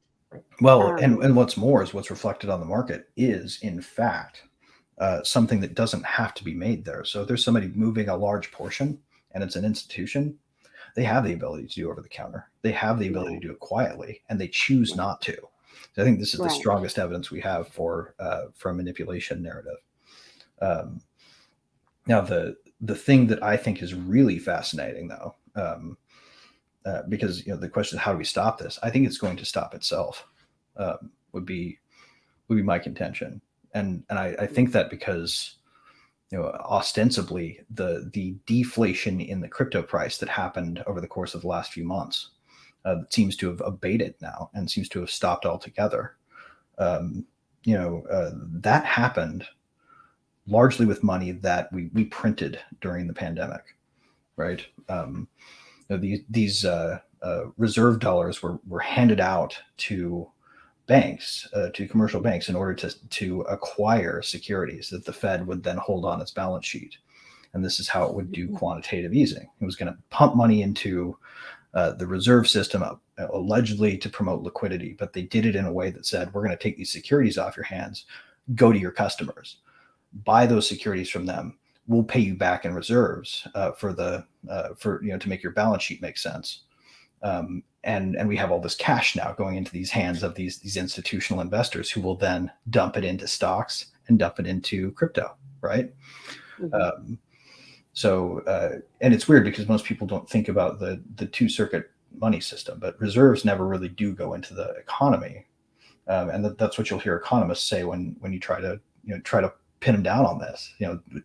Speaker 2: Well, and what's more is what's reflected on the market is, in fact, something that doesn't have to be made there. So if there's somebody moving a large portion and it's an institution, they have the ability to do over the counter. They have the ability to do it quietly, and they choose not to. So I think this is the strongest evidence we have for a manipulation narrative. Now, the thing that I think is really fascinating, though, because the question is, how do we stop this? I think it's going to stop itself. Would be my contention, and I think that because ostensibly the deflation in the crypto price that happened over the course of the last few months seems to have abated now and seems to have stopped altogether. That happened largely with money that we printed during the pandemic, right? These reserve dollars were handed out to banks, to commercial banks, in order to acquire securities that the Fed would then hold on its balance sheet. And this is how it would do quantitative easing. It was going to pump money into the reserve system, allegedly to promote liquidity, but they did it in a way that said, we're going to take these securities off your hands, go to your customers, buy those securities from them. We'll pay you back in reserves to make your balance sheet make sense. And we have all this cash now going into these hands of these institutional investors who will then dump it into stocks and dump it into crypto, right? And it's weird because most people don't think about the two-circuit money system, but reserves never really do go into the economy, and that's what you'll hear economists say when you try to pin them down on this.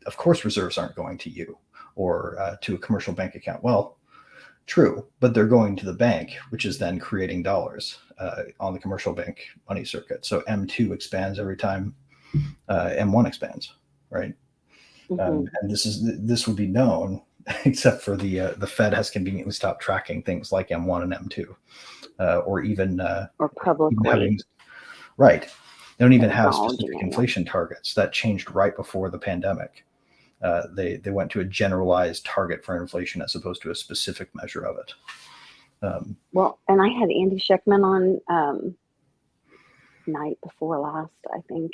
Speaker 2: Of course, reserves aren't going to you or to a commercial bank account. Well, true, but they're going to the bank, which is then creating dollars on the commercial bank money circuit. So M2 expands every time M1 expands, right? And this would be known, except for the Fed has conveniently stopped tracking things like M1 and M2, or even
Speaker 3: or publicly.
Speaker 2: Right. They don't even have specific inflation targets. That changed right before the pandemic. They went to a generalized target for inflation as opposed to a specific measure of it.
Speaker 3: Well, and I had Andy Scheckman on night before last, I think.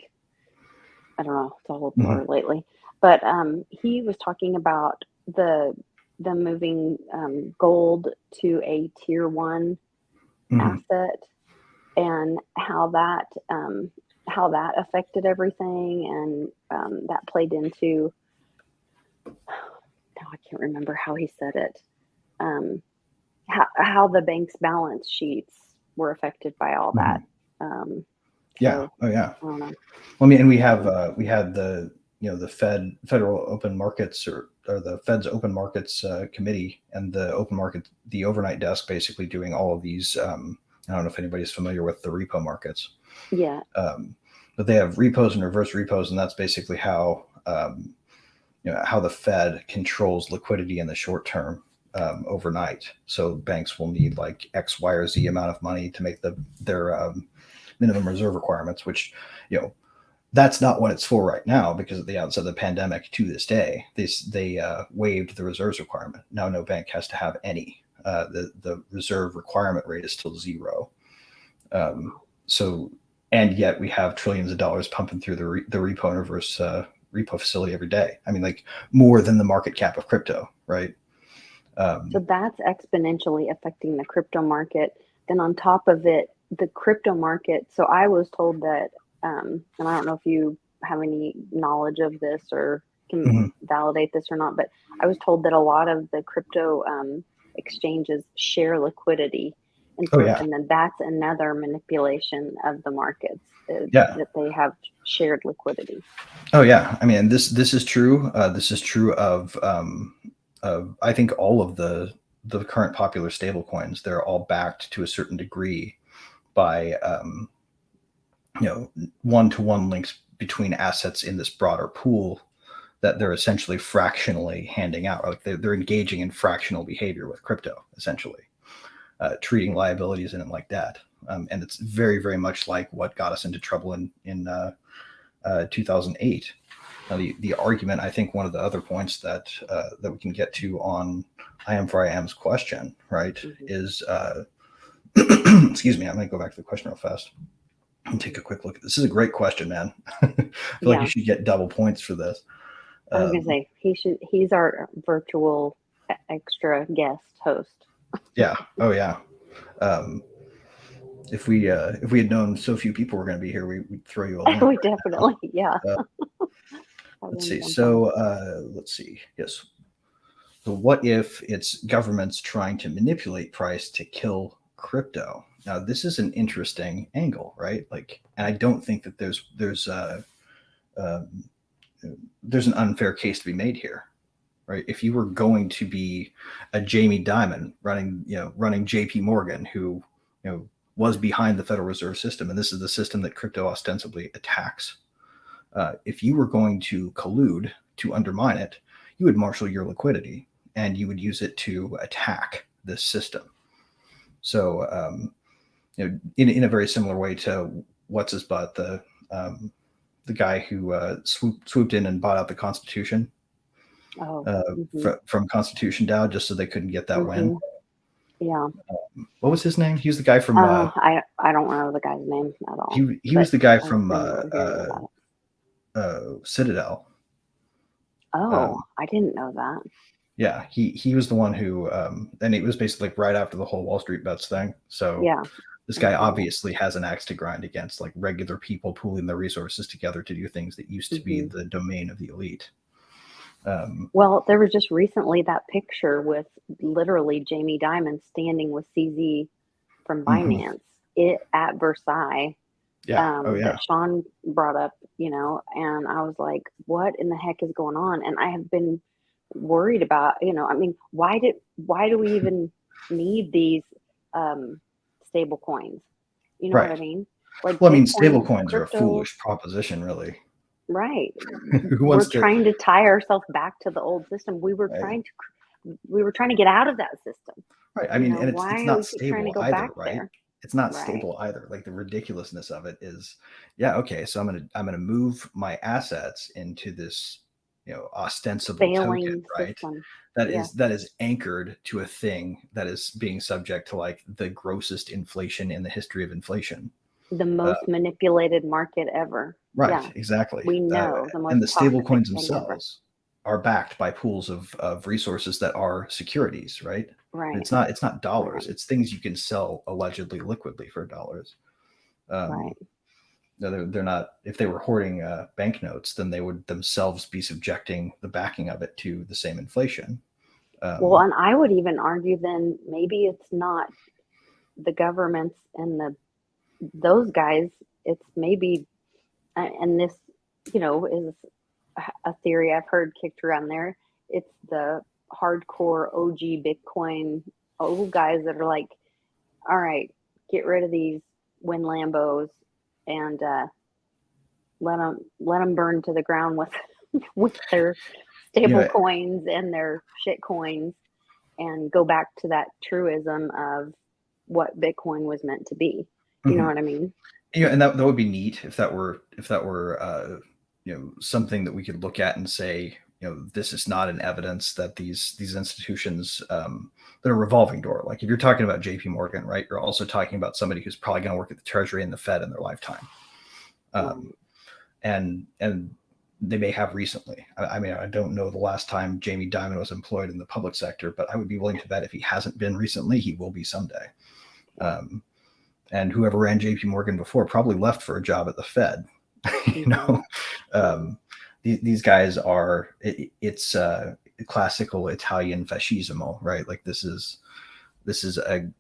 Speaker 3: I don't know. It's all a blur lately. But he was talking about the moving gold to a tier 1 asset, and how that affected everything, and that played into, now I can't remember how he said it, how the bank's balance sheets were affected by all that.
Speaker 2: Yeah. Oh yeah.
Speaker 3: I don't know.
Speaker 2: Well, I mean, and we had the the Federal Open Markets or the Fed's Open Markets Committee, and the the overnight desk, basically doing all of these. I don't know if anybody's familiar with the repo markets.
Speaker 3: Yeah.
Speaker 2: But they have repos and reverse repos, and that's basically how how the Fed controls liquidity in the short term overnight. So banks will need like X, Y, or Z amount of money to make their minimum reserve requirements, which that's not what it's for right now, because at the outset of the pandemic to this day, they waived the reserves requirement. Now no bank has to have any. The reserve requirement rate is still 0. And yet we have trillions of dollars pumping through the repo and reverse repo facility every day. I mean, like more than the market cap of crypto, right?
Speaker 3: So that's exponentially affecting the crypto market. Then on top of it, the crypto market. So I was told that, and I don't know if you have any knowledge of this or can validate this or not, but I was told that a lot of the crypto exchanges share liquidity. And, and then that's another manipulation of the markets, that they have shared liquidity.
Speaker 2: Oh yeah, I mean, this is true. This is true of I think all of the current popular stable coins. They're all backed to a certain degree by one-to-one links between assets in this broader pool that they're essentially fractionally handing out. Like they're engaging in fractional behavior with crypto, essentially. Treating liabilities in it like that. And it's very, very much like what got us into trouble in 2008. Now, the argument, I think one of the other points that we can get to on IM for IM's question, right, is, excuse me, I'm going to go back to the question real fast and take a quick look. This is a great question, man. I feel like you should get double points for this.
Speaker 3: I was going to say, he's our virtual extra guest host.
Speaker 2: Yeah. Oh yeah. If we had known so few people were going to be here, we'd throw you a link.
Speaker 3: We definitely, yeah.
Speaker 2: Let's see. So let's see. Yes. So what if it's governments trying to manipulate price to kill crypto? Now this is an interesting angle, right? Like, and I don't think that there's an unfair case to be made here. Right. If you were going to be a Jamie Dimon running JP Morgan, who, was behind the Federal Reserve System, and this is the system that crypto ostensibly attacks. If you were going to collude to undermine it, you would marshal your liquidity and you would use it to attack this system. So, in a very similar way to what's his butt, the guy who swooped in and bought out the Constitution. From Constitution DAO, just so they couldn't get that win.
Speaker 3: Yeah.
Speaker 2: What was his name? He was the guy from.
Speaker 3: I don't know the guy's name at all.
Speaker 2: He was the guy from Citadel.
Speaker 3: Oh, I didn't know that.
Speaker 2: Yeah, he was the one who, and it was basically like right after the whole Wall Street bets thing. So yeah, this guy obviously has an axe to grind against like regular people pooling their resources together to do things that used to be the domain of the elite.
Speaker 3: Well, there was just recently that picture with literally Jamie Dimon standing with CZ from Binance at Versailles. That Sean brought up, and I was like, what in the heck is going on? And I have been worried about, I mean, why do we even need these stable coins? You know what I mean? Like,
Speaker 2: well, I mean, stable coins are a foolish proposition, really.
Speaker 3: Right. We're trying to tie ourselves back to the old system. We were trying to get out of that system.
Speaker 2: Right. I mean, and it's not stable either, right?
Speaker 3: There?
Speaker 2: It's not stable either. Like the ridiculousness of it is, okay, so I'm gonna move my assets into this, ostensible token, right? That is anchored to a thing that is being subject to like the grossest inflation in the history of inflation.
Speaker 3: The most manipulated market ever.
Speaker 2: Right,
Speaker 3: Yeah,
Speaker 2: exactly.
Speaker 3: we know the most
Speaker 2: And the stable
Speaker 3: toxic
Speaker 2: coins
Speaker 3: thing ever.
Speaker 2: themselves are backed by pools of resources that are securities, right?
Speaker 3: Right,
Speaker 2: It's not dollars.
Speaker 3: right,
Speaker 2: It's things you can sell allegedly liquidly for dollars.
Speaker 3: right.
Speaker 2: No, they're not. If they were hoarding banknotes, then they would themselves be subjecting the backing of it to the same inflation.
Speaker 3: Well, and I would even argue then maybe it's not the governments and those guys. It's maybe, and this, is a theory I've heard kicked around there. It's the hardcore OG Bitcoin old guys that are like, all right, get rid of these Win Lambos and let them burn to the ground with with their stable coins and their shit coins, and go back to that truism of what Bitcoin was meant to be. You know what I mean?
Speaker 2: Yeah, and that would be neat if that were something that we could look at and say, this is not an evidence that these institutions that are revolving door. Like if you're talking about JP Morgan, right, you're also talking about somebody who's probably going to work at the Treasury and the Fed in their lifetime. And they may have recently. I mean, I don't know the last time Jamie Dimon was employed in the public sector, but I would be willing to bet if he hasn't been recently, he will be someday. And whoever ran JP Morgan before probably left for a job at the Fed. These guys are, it's classical Italian fascismo, right? Like this is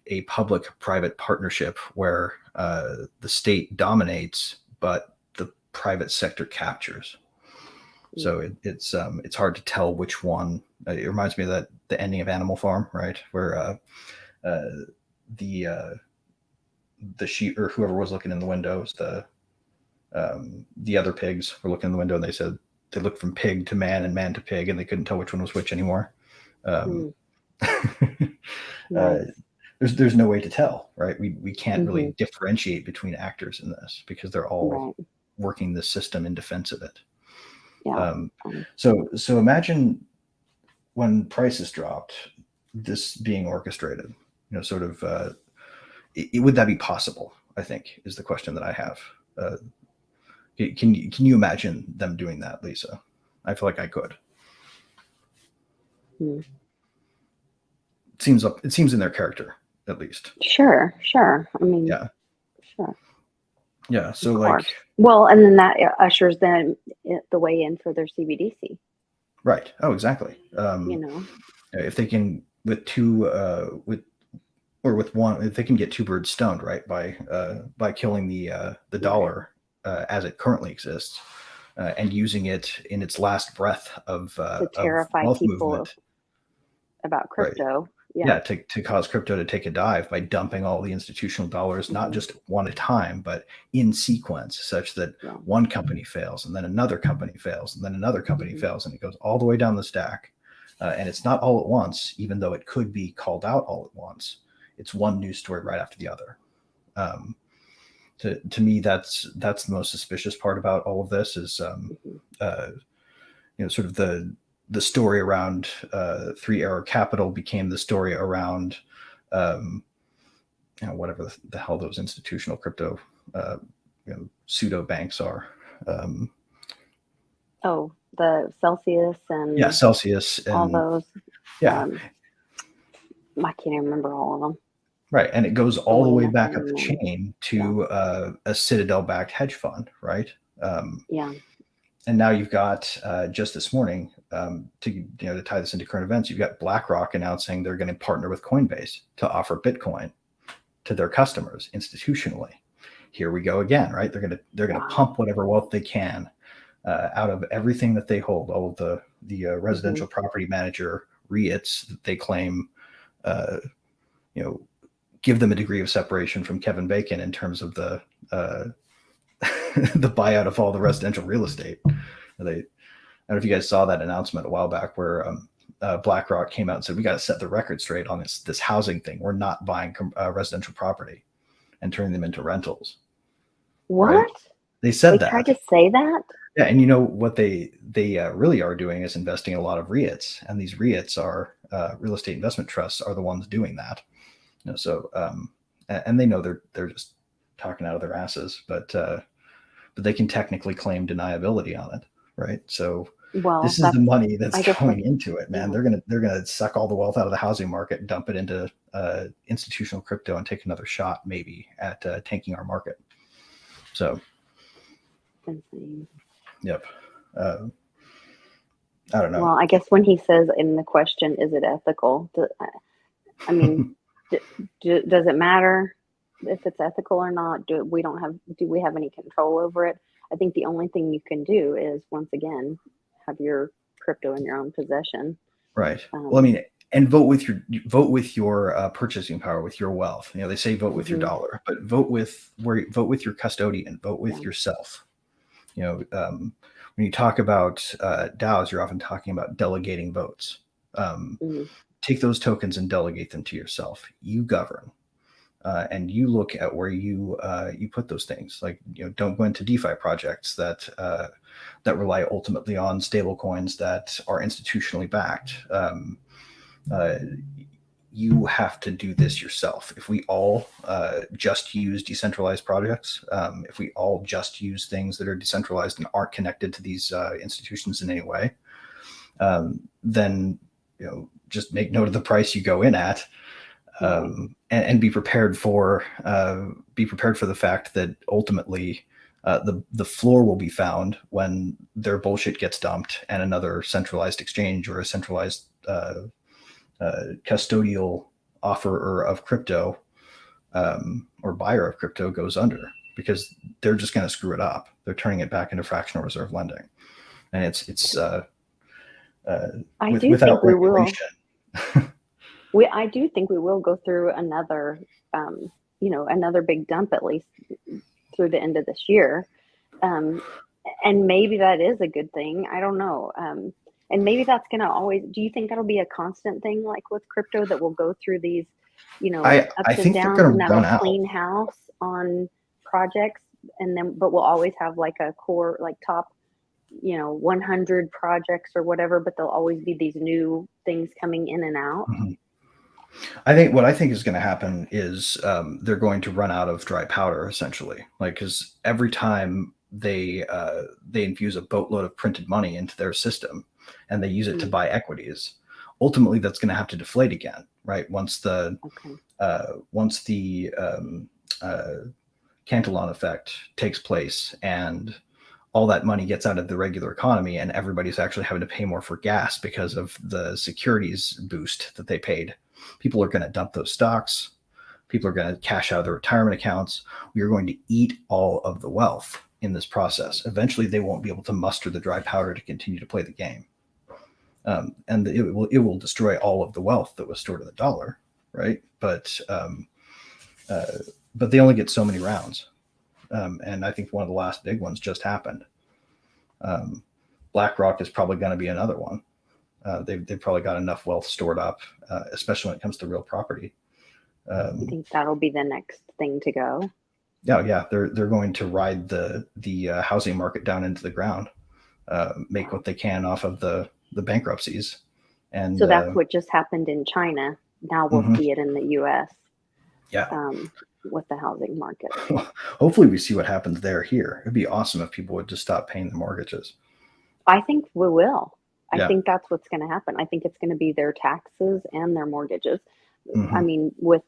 Speaker 2: a public-private partnership where the state dominates, but the private sector captures. So it's hard to tell which one. It reminds me of the ending of Animal Farm, right, where the sheep or whoever was looking in the windows, the other pigs were looking in the window, and they said they looked from pig to man and man to pig, and they couldn't tell which one was which anymore. There's no way to tell, right? We can't really differentiate between actors in this because they're all working the system in defense of it. So imagine when prices dropped, this being orchestrated, sort of, would that be possible? I think is the question that I have. Can you imagine them doing that, Lisa? I feel like I could. It seems in their character, at least.
Speaker 3: Sure. I mean, sure.
Speaker 2: Yeah. So like,
Speaker 3: well, and then that ushers them the way in for their CBDC.
Speaker 2: Right. Oh, exactly. If they can with one, if they can get two birds stoned, right, by killing the dollar as it currently exists, and using it in its last breath of
Speaker 3: to terrify
Speaker 2: wealth
Speaker 3: people
Speaker 2: movement
Speaker 3: about crypto.
Speaker 2: Right. To cause crypto to take a dive by dumping all the institutional dollars, not just one at a time, but in sequence, such that one company fails and then another company fails and then another company fails, and it goes all the way down the stack. And it's not all at once, even though it could be called out all at once. It's one news story right after the other. To me, that's the most suspicious part about all of this is, sort of the story around Three Arrow Capital became the story around, whatever the hell those institutional crypto pseudo banks are.
Speaker 3: The Celsius and
Speaker 2: Celsius and
Speaker 3: all those. I can't even remember all of them.
Speaker 2: Right, and it goes all the way back up the chain to a Citadel-backed hedge fund, right? And now you've got just this morning to tie this into current events, you've got BlackRock announcing they're going to partner with Coinbase to offer Bitcoin to their customers institutionally. Here we go again, right? They're going to pump whatever wealth they can out of everything that they hold, all of the residential property manager REITs that they claim, give them a degree of separation from Kevin Bacon in terms of the the buyout of all the residential real estate. I don't know if you guys saw that announcement a while back where BlackRock came out and said, we got to set the record straight on this housing thing. We're not buying residential property and turning them into rentals.
Speaker 3: What?
Speaker 2: Right? They said
Speaker 3: they tried to say that?
Speaker 2: Yeah, and what they really are doing is investing in a lot of REITs, and these REITs are real estate investment trusts are the ones doing that. So and they know they're just talking out of their asses, but they can technically claim deniability on it, right? So this is the money that's going into it, man.
Speaker 3: Yeah.
Speaker 2: They're gonna suck all the wealth out of the housing market, dump it into institutional crypto, and take another shot maybe at tanking our market. So,
Speaker 3: insane.
Speaker 2: Yep. I don't know.
Speaker 3: Well, I guess when he says in the question, is it ethical? I mean, does it matter if it's ethical or not? Do we have any control over it? I think the only thing you can do is, once again, have your crypto in your own possession.
Speaker 2: Right. Well, I mean, and vote with your purchasing power, with your wealth. You know, they say vote with your dollar, but vote with your custodian, vote with yourself. You know, when you talk about DAOs, you're often talking about delegating votes. Take those tokens and delegate them to yourself. You govern, and you look at where you put those things. Like, you know, don't go into DeFi projects that rely ultimately on stable coins that are institutionally backed. You have to do this yourself. If we all just use decentralized projects, if we all just use things that are decentralized and aren't connected to these institutions in any way, then, you know, just make note of the price you go in at, and be prepared for the fact that ultimately the floor will be found when their bullshit gets dumped and another centralized exchange or a centralized custodial offerer of crypto or buyer of crypto goes under, because they're just going to screw it up. They're turning it back into fractional reserve lending, and without regulation.
Speaker 3: I do think we will go through another, another big dump, at least through the end of this year. And maybe that is a good thing. I don't know. And maybe that's going to always, do you think that'll be a constant thing, like with crypto, that will go through these, ups and downs, and that'll clean house on projects, but we'll always have like a core, like top, 100 projects or whatever, but there'll always be these new things coming in and out.
Speaker 2: I think what is going to happen is they're going to run out of dry powder, essentially. Like, because every time they infuse a boatload of printed money into their system and they use it to buy equities, ultimately that's going to have to deflate again, right? Once the Cantillon effect takes place and all that money gets out of the regular economy and everybody's actually having to pay more for gas because of the securities boost that they paid. People are going to dump those stocks. People are going to cash out of their retirement accounts. We are going to eat all of the wealth in this process. Eventually, they won't be able to muster the dry powder to continue to play the game. And it will destroy all of the wealth that was stored in the dollar, right? But they only get so many rounds. And I think one of the last big ones just happened. BlackRock is probably going to be another one. They've probably got enough wealth stored up, especially when it comes to real property.
Speaker 3: I think that'll be the next thing to go.
Speaker 2: Yeah, they're going to ride the housing market down into the ground, make what they can off of the bankruptcies, and
Speaker 3: so that's what just happened in China. Now we'll see it in the U.S.
Speaker 2: Yeah,
Speaker 3: with the housing market.
Speaker 2: Hopefully, we see what happens there here. It'd be awesome if people would just stop paying the mortgages.
Speaker 3: I think we will. I think that's what's going to happen. I think it's going to be their taxes and their mortgages. I mean, with,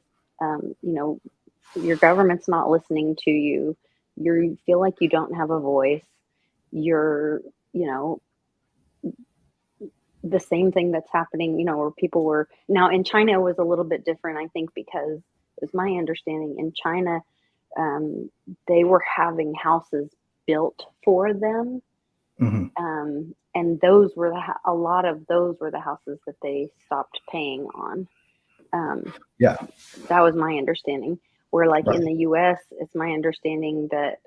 Speaker 3: your government's not listening to you. You feel like you don't have a voice. You're, the same thing that's happening, where people were, now in China was a little bit different, I think, because it was my understanding in China, they were having houses built for them. And those were a lot of those were the houses that they stopped paying on. That was my understanding. Where like in the US, it's my understanding that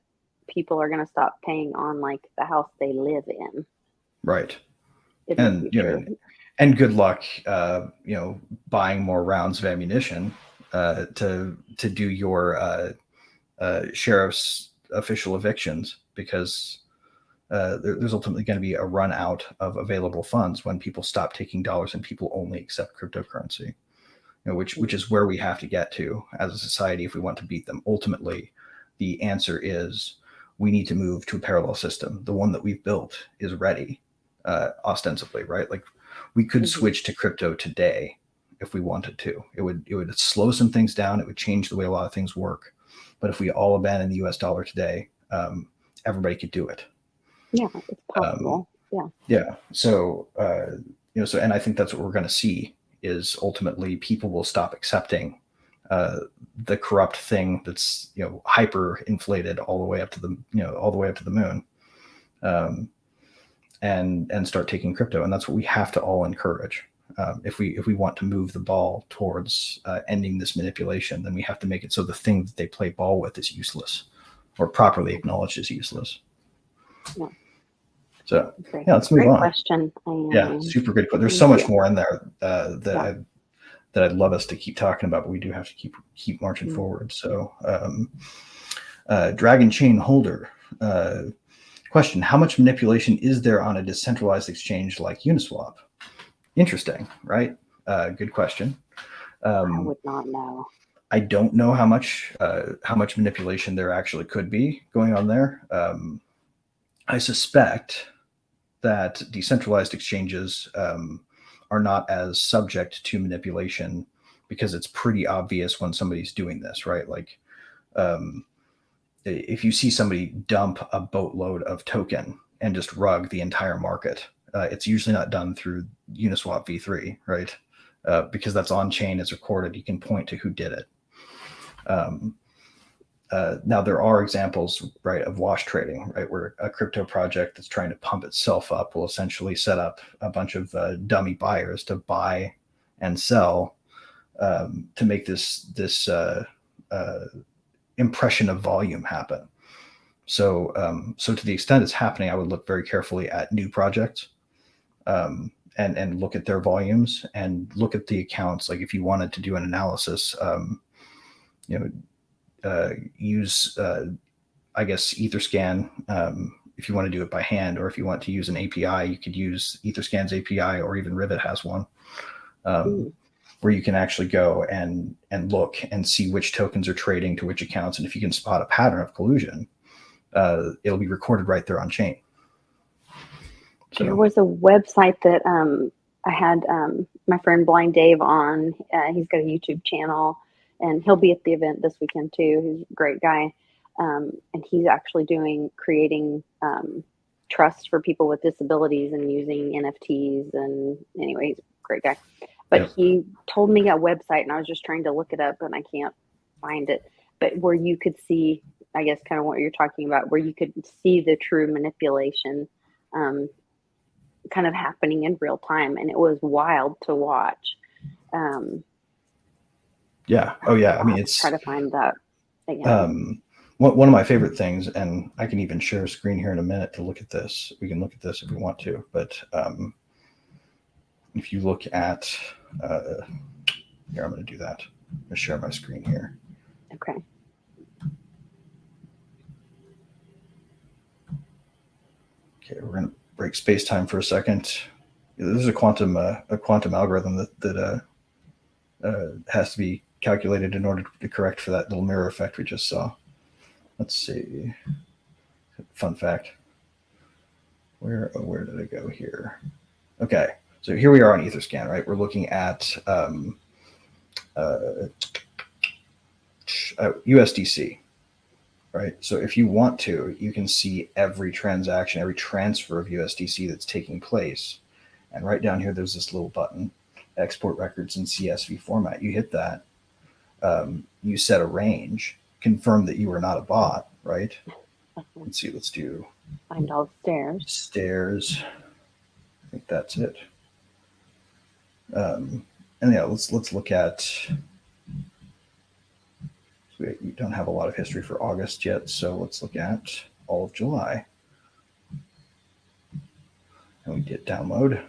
Speaker 3: people are going to stop paying on like the house they live in.
Speaker 2: Right. And and good luck, buying more rounds of ammunition to do your sheriff's official evictions, because there's ultimately going to be a run out of available funds when people stop taking dollars and people only accept cryptocurrency, which is where we have to get to as a society if we want to beat them. Ultimately, the answer is we need to move to a parallel system. The one that we've built is ready, ostensibly, right? Like we could switch to crypto today if we wanted to. It would slow some things down. It would change the way a lot of things work. But if we all abandon the US dollar today, everybody could do it.
Speaker 3: Yeah, it's possible.
Speaker 2: Yeah. So, and I think that's what we're going to see is ultimately people will stop accepting the corrupt thing that's, hyper inflated all the way up to the moon, and start taking crypto. And that's what we have to all encourage. If we want to move the ball towards ending this manipulation, then we have to make it so the thing that they play ball with is useless, or properly acknowledged as useless.
Speaker 3: Yeah.
Speaker 2: So let's move on.
Speaker 3: Question.
Speaker 2: Yeah, super good. There's so much more in there that I'd love us to keep talking about, but we do have to keep marching forward. So, Dragon Chain Holder question: how much manipulation is there on a decentralized exchange like Uniswap? Interesting, right? Good question.
Speaker 3: I would not know.
Speaker 2: I don't know how much manipulation there actually could be going on there. I suspect that decentralized exchanges are not as subject to manipulation because it's pretty obvious when somebody's doing this, right? Like if you see somebody dump a boatload of token and just rug the entire market, it's usually not done through Uniswap v3, right? Because that's on chain, it's recorded, you can point to who did it. Now there are examples, right, of wash trading, right, where a crypto project that's trying to pump itself up will essentially set up a bunch of dummy buyers to buy and sell to make this impression of volume happen. So to the extent it's happening, I would look very carefully at new projects and look at their volumes and look at the accounts. Like if you wanted to do an analysis, use, I guess, Etherscan if you want to do it by hand, or if you want to use an API, you could use Etherscan's API, or even Rivet has one, where you can actually go and look and see which tokens are trading to which accounts. And if you can spot a pattern of collusion, it'll be recorded right there on chain. So,
Speaker 3: there was a website that I had my friend Blind Dave on. He's got a YouTube channel, and he'll be at the event this weekend too. He's a great guy. And he's actually creating trust for people with disabilities and using NFTs. And anyway, he's a great guy. But he told me a website, and I was just trying to look it up, and I can't find it. But where you could see, I guess, kind of what you're talking about, where you could see the true manipulation kind of happening in real time. And it was wild to watch.
Speaker 2: Yeah. Oh, yeah. I mean, it's
Speaker 3: try to find that again.
Speaker 2: One of my favorite things, and I can even share a screen here in a minute to look at this. We can look at this if we want to, but if you look at here, I'm going to do that. I'm going to share my screen here.
Speaker 3: Okay.
Speaker 2: Okay, we're going to break space time for a second. This is a quantum algorithm that has to be calculated in order to correct for that little mirror effect we just saw. Let's see. Fun fact. Where did I go here? Okay, so here we are on Etherscan, right? We're looking at USDC, right? So if you want to, you can see every transaction, every transfer of USDC that's taking place. And right down here, there's this little button, export records in CSV format. You hit that, you set a range, confirm that you are not a bot, right? Let's see, let's do
Speaker 3: find all the
Speaker 2: stairs. I think that's it. And yeah, let's look at, we don't have a lot of history for August yet, so let's look at all of July. And we did download.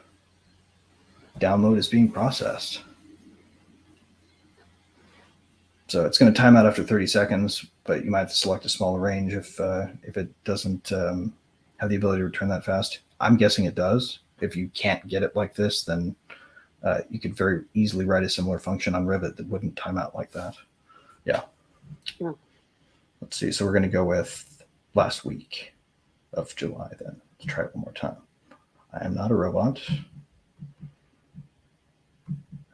Speaker 2: Download is being processed. So it's going to time out after 30 seconds, but you might have to select a smaller range if it doesn't have the ability to return that fast. I'm guessing it does. If you can't get it like this, then you could very easily write a similar function on Rivet that wouldn't time out like that. Yeah. let's see. So we're going to go with last week of July then. Let's try it one more time. I am not a robot.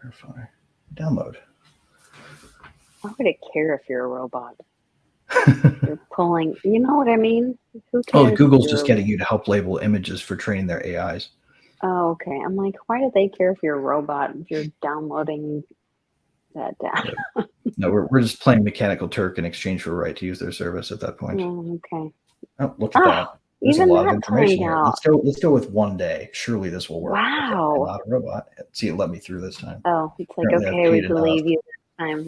Speaker 2: Verify. Download.
Speaker 3: Why would it care if you're a robot? You're pulling, you know what I mean? Who cares?
Speaker 2: Oh, Google's just getting you to help label images for training their AIs.
Speaker 3: Oh, okay. I'm like, why do they care if you're a robot if you're downloading that data?
Speaker 2: No, we're just playing Mechanical Turk in exchange for a right to use their service at that point.
Speaker 3: Okay.
Speaker 2: Oh, look at that. There's
Speaker 3: Even
Speaker 2: a lot of
Speaker 3: that
Speaker 2: information here.
Speaker 3: timed
Speaker 2: Let's go with one day. Surely this will work.
Speaker 3: Wow.
Speaker 2: Okay, I'm not a robot. See, it let me through this time.
Speaker 3: Oh, it's like,
Speaker 2: Apparently I've
Speaker 3: okay, we
Speaker 2: paid
Speaker 3: believe
Speaker 2: enough.
Speaker 3: you this time.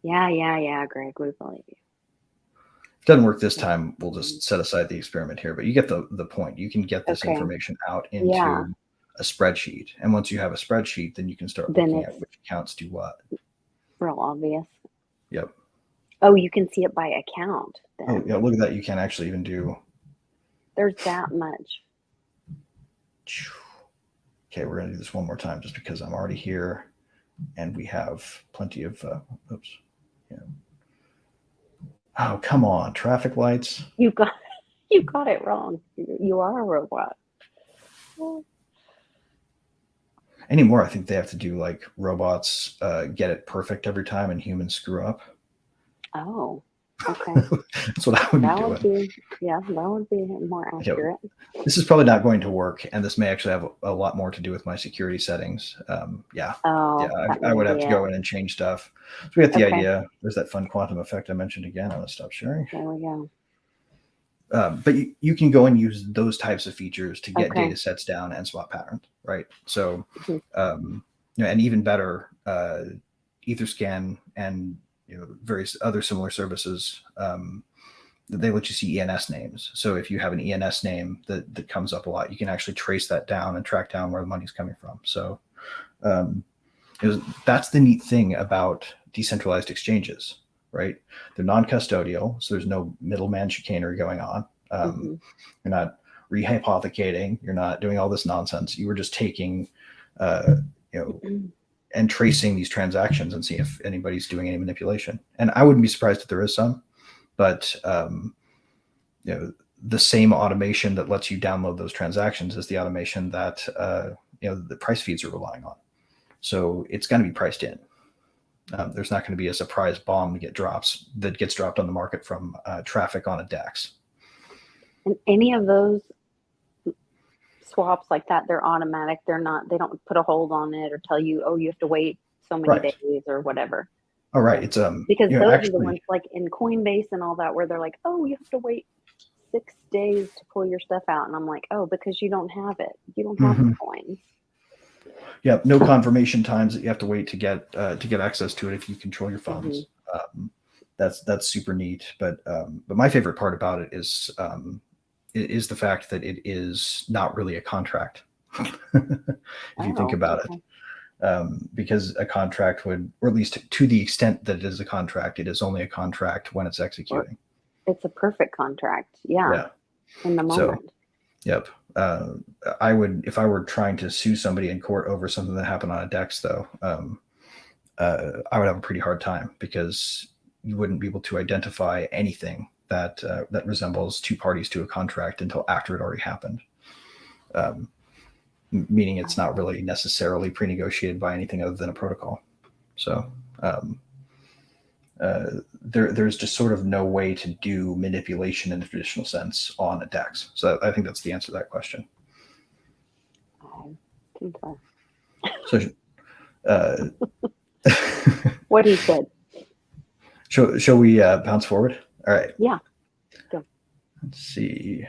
Speaker 3: Yeah, Greg, we believe you.
Speaker 2: If it doesn't work this time, we'll just set aside the experiment here. But you get the point. You can get this
Speaker 3: Okay.
Speaker 2: information out into a spreadsheet. And once you have a spreadsheet, then you can start
Speaker 3: Then
Speaker 2: looking at
Speaker 3: it's
Speaker 2: which accounts do what.
Speaker 3: real obvious.
Speaker 2: Yep.
Speaker 3: Oh, you can see it by account then.
Speaker 2: Oh, yeah, look at that. You can actually even do.
Speaker 3: There's that much.
Speaker 2: Okay, we're going to do this one more time just because I'm already here and we have plenty of, oops. Yeah. Oh, come on. Traffic lights.
Speaker 3: You got it wrong. You are a robot.
Speaker 2: Anymore, I think they have to do like robots get it perfect every time and humans screw up.
Speaker 3: Oh, okay.
Speaker 2: That's what I would be doing.
Speaker 3: That would be more accurate.
Speaker 2: This is probably not going to work, and this may actually have a lot more to do with my security settings. I would have to go in and change stuff. So we got the idea. There's that fun quantum effect I mentioned again. I'm going to stop sharing.
Speaker 3: There we go.
Speaker 2: But you can go and use those types of features to get data sets down and swap patterns, right? So, and even better, Etherscan and various other similar services, they let you see ENS names. So if you have an ENS name that comes up a lot, you can actually trace that down and track down where the money's coming from. So that's the neat thing about decentralized exchanges, right? They're non-custodial, so there's no middleman chicanery going on. You're not rehypothecating. You're not doing all this nonsense. You were just taking, and tracing these transactions and see if anybody's doing any manipulation. And I wouldn't be surprised if there is some, but the same automation that lets you download those transactions is the automation that the price feeds are relying on. So it's going to be priced in. There's not going to be a surprise bomb that gets dropped on the market from traffic on a DEX.
Speaker 3: And any of those swaps like that, they're automatic. They don't put a hold on it or tell you, oh, you have to wait so many days or whatever.
Speaker 2: All right. It's
Speaker 3: because those are the ones like in Coinbase and all that where they're like, oh, you have to wait 6 days to pull your stuff out. And I'm like, oh, because you don't have it. You don't have the coins.
Speaker 2: Yeah, no confirmation times that you have to wait to get access to it if you control your funds. That's super neat. But my favorite part about it is the fact that it is not really a contract. If you think about it, because a contract would, or at least to the extent that it is a contract, it is only a contract when it's executing.
Speaker 3: It's a perfect contract. Yeah. In the moment.
Speaker 2: So, yep. I would, if I were trying to sue somebody in court over something that happened on a DEX, though, I would have a pretty hard time because you wouldn't be able to identify anything that resembles two parties to a contract until after it already happened. Meaning it's not really necessarily pre-negotiated by anything other than a protocol. So there's just sort of no way to do manipulation in the traditional sense on a DEX. So I think that's the answer to that question.
Speaker 3: I think
Speaker 2: so.
Speaker 3: What he said.
Speaker 2: Shall we bounce forward? All right.
Speaker 3: Yeah. Go.
Speaker 2: Let's see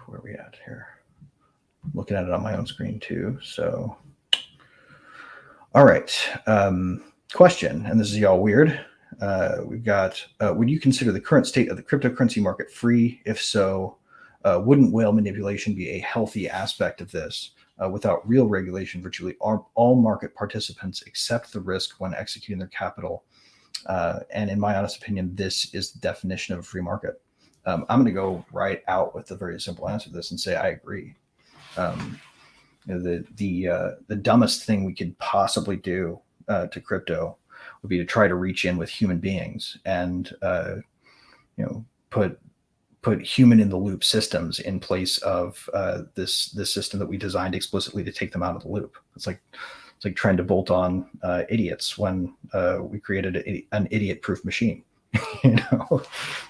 Speaker 2: where are we at here. I'm looking at it on my own screen too. So, all right. Question, and this is y'all weird. We've got, would you consider the current state of the cryptocurrency market free? If so, wouldn't whale manipulation be a healthy aspect of this? Without real regulation, virtually all market participants accept the risk when executing their capital. And in my honest opinion, this is the definition of a free market. I'm going to go right out with a very simple answer to this and say I agree. The dumbest thing we could possibly do to crypto would be to try to reach in with human beings and put human in the loop systems in place of this system that we designed explicitly to take them out of the loop. It's like trying to bolt on idiots when we created an idiot proof machine.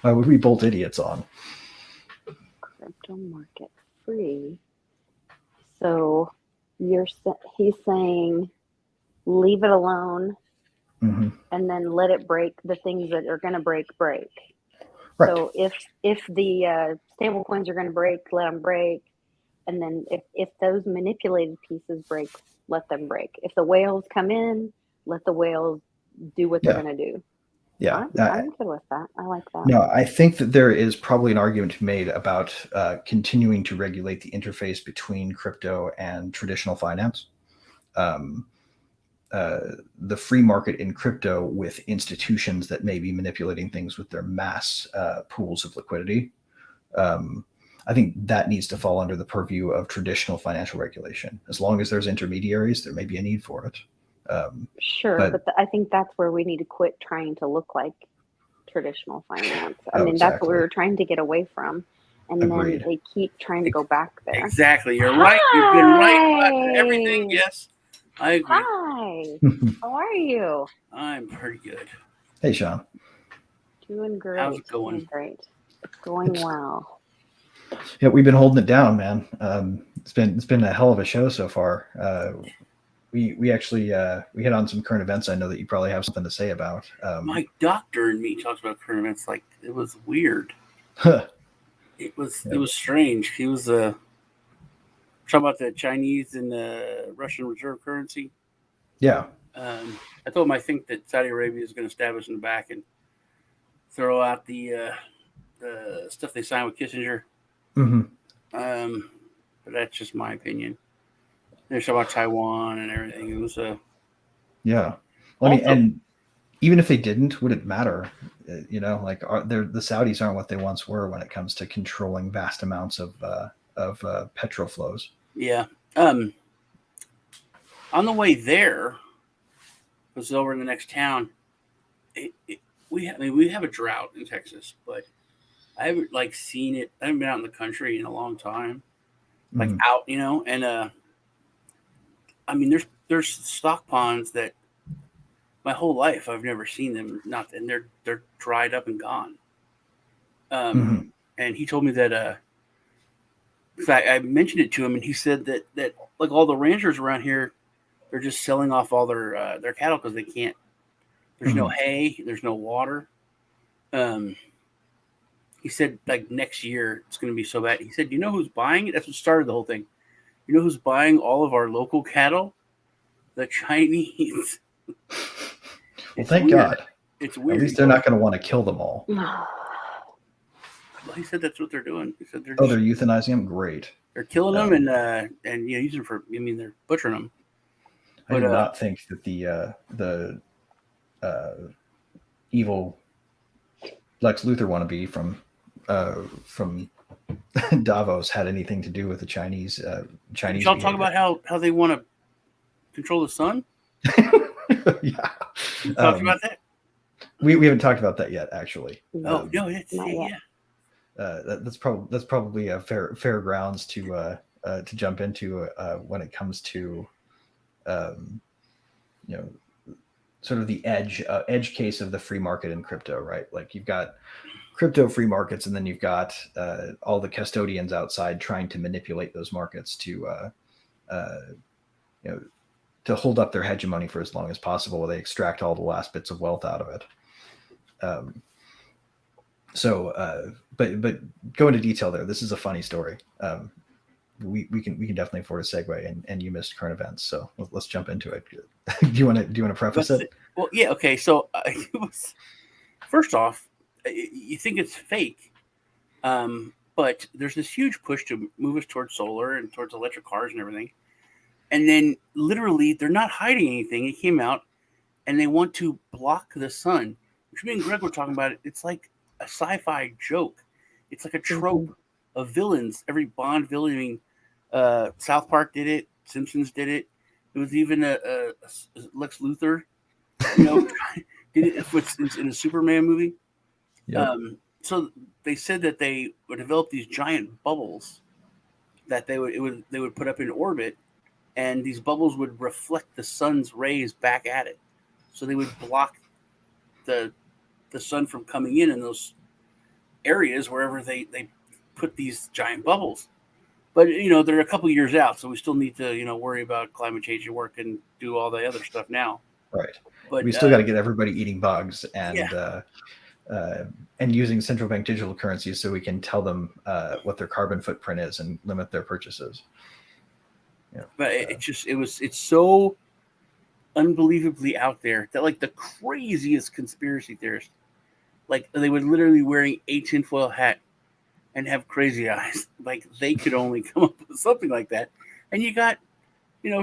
Speaker 2: Why would we bolt idiots on?
Speaker 3: Crypto market free. So he's saying leave it alone,
Speaker 2: mm-hmm.
Speaker 3: and then let it break the things that are going to break.
Speaker 2: Right.
Speaker 3: So if the stable coins are going to break, let them break, and then if those manipulated pieces break, let them break. If the whales come in, let the whales do what they're going to do.
Speaker 2: Yeah,
Speaker 3: I'm good with that. I like that.
Speaker 2: No, I think that there is probably an argument to be made about continuing to regulate the interface between crypto and traditional finance. The free market in crypto with institutions that may be manipulating things with their mass pools of liquidity. I think that needs to fall under the purview of traditional financial regulation. As long as there's intermediaries, there may be a need for it.
Speaker 3: Sure, but I think that's where we need to quit trying to look like traditional finance. I mean, that's what we were trying to get away from. And
Speaker 2: Agreed.
Speaker 3: Then they keep trying to go back there.
Speaker 4: Exactly. You're right. You've been right about everything. Yes, I agree.
Speaker 3: Hi. How are you?
Speaker 4: I'm pretty good.
Speaker 2: Hey, Sean.
Speaker 3: Doing great.
Speaker 4: How's it going?
Speaker 3: Doing great. It's going well.
Speaker 2: Yeah, we've been holding it down, man. It's been a hell of a show so far. We actually we hit on some current events. I know that you probably have something to say about.
Speaker 4: My doctor and me talked about current events. Like, it was weird. It was strange. He was talking about the Chinese and the Russian reserve currency.
Speaker 2: Yeah.
Speaker 4: I told him I think that Saudi Arabia is going to stab us in the back and throw out the stuff they signed with Kissinger.
Speaker 2: Mm-hmm.
Speaker 4: But that's just my opinion. They're talking about Taiwan and everything. It was
Speaker 2: yeah. Well, I mean, and even if they didn't, would it matter? Like the Saudis aren't what they once were when it comes to controlling vast amounts of petro flows.
Speaker 4: Yeah. On the way there, it was over in the next town. We have a drought in Texas, but I haven't seen it. I haven't been out in the country in a long time, out, and I mean, there's stock ponds that my whole life I've never seen them and they're dried up and gone. And he told me that in fact I mentioned it to him, and he said that like all the ranchers around here, they're just selling off all their cattle because they can't. There's no hay, there's no water. He said like next year it's going to be so bad. He said, you know who's buying it? That's what started the whole thing. You know who's buying all of our local cattle? The Chinese.
Speaker 2: Well, thank God.
Speaker 4: It's weird.
Speaker 2: At least they're not going to want to kill them all.
Speaker 4: He said that's what they're doing. He said they're
Speaker 2: euthanizing them? Great.
Speaker 4: They're killing them and using them for. I mean, they're butchering them.
Speaker 2: I do not think that the evil Lex Luthor wannabe from Davos had anything to do with the Chinese.
Speaker 4: Did y'all talk about how they want to control the sun?
Speaker 2: Yeah.
Speaker 4: You talked about that?
Speaker 2: We haven't talked about that yet, actually.
Speaker 4: Oh no, it's yeah.
Speaker 2: That's probably a fair grounds to jump into when it comes to sort of the edge case of the free market in crypto, right? Like you've got crypto free markets, and then you've got all the custodians outside trying to manipulate those markets to hold up their hegemony for as long as possible, while they extract all the last bits of wealth out of it. But go into detail there. This is a funny story. We can definitely afford a segue, and you missed current events, so let's jump into it. do you want to preface it?
Speaker 4: Well, yeah, okay. So first off, you think it's fake, but there's this huge push to move us towards solar and towards electric cars and everything. And then literally they're not hiding anything. It came out, and they want to block the sun, which me and Greg were talking about. It's like a sci-fi joke. It's like a trope of villains. Every Bond villain. I mean, South Park did it. Simpsons did it. It was even a Lex Luthor, did it in a Superman movie.
Speaker 2: Yep.
Speaker 4: so they said that they would develop these giant bubbles that they would put up in orbit, and these bubbles would reflect the sun's rays back at it, so they would block the sun from coming in those areas wherever they put these giant bubbles. But they're a couple years out, so we still need to worry about climate change and work and do all the other stuff now.
Speaker 2: Right.
Speaker 4: But
Speaker 2: we still got to get everybody eating bugs
Speaker 4: yeah.
Speaker 2: And using central bank digital currencies so we can tell them what their carbon footprint is and limit their purchases.
Speaker 4: But it's so unbelievably out there that like the craziest conspiracy theorists, like they would literally wearing a tinfoil hat and have crazy eyes. Like they could only come up with something like that. And you got,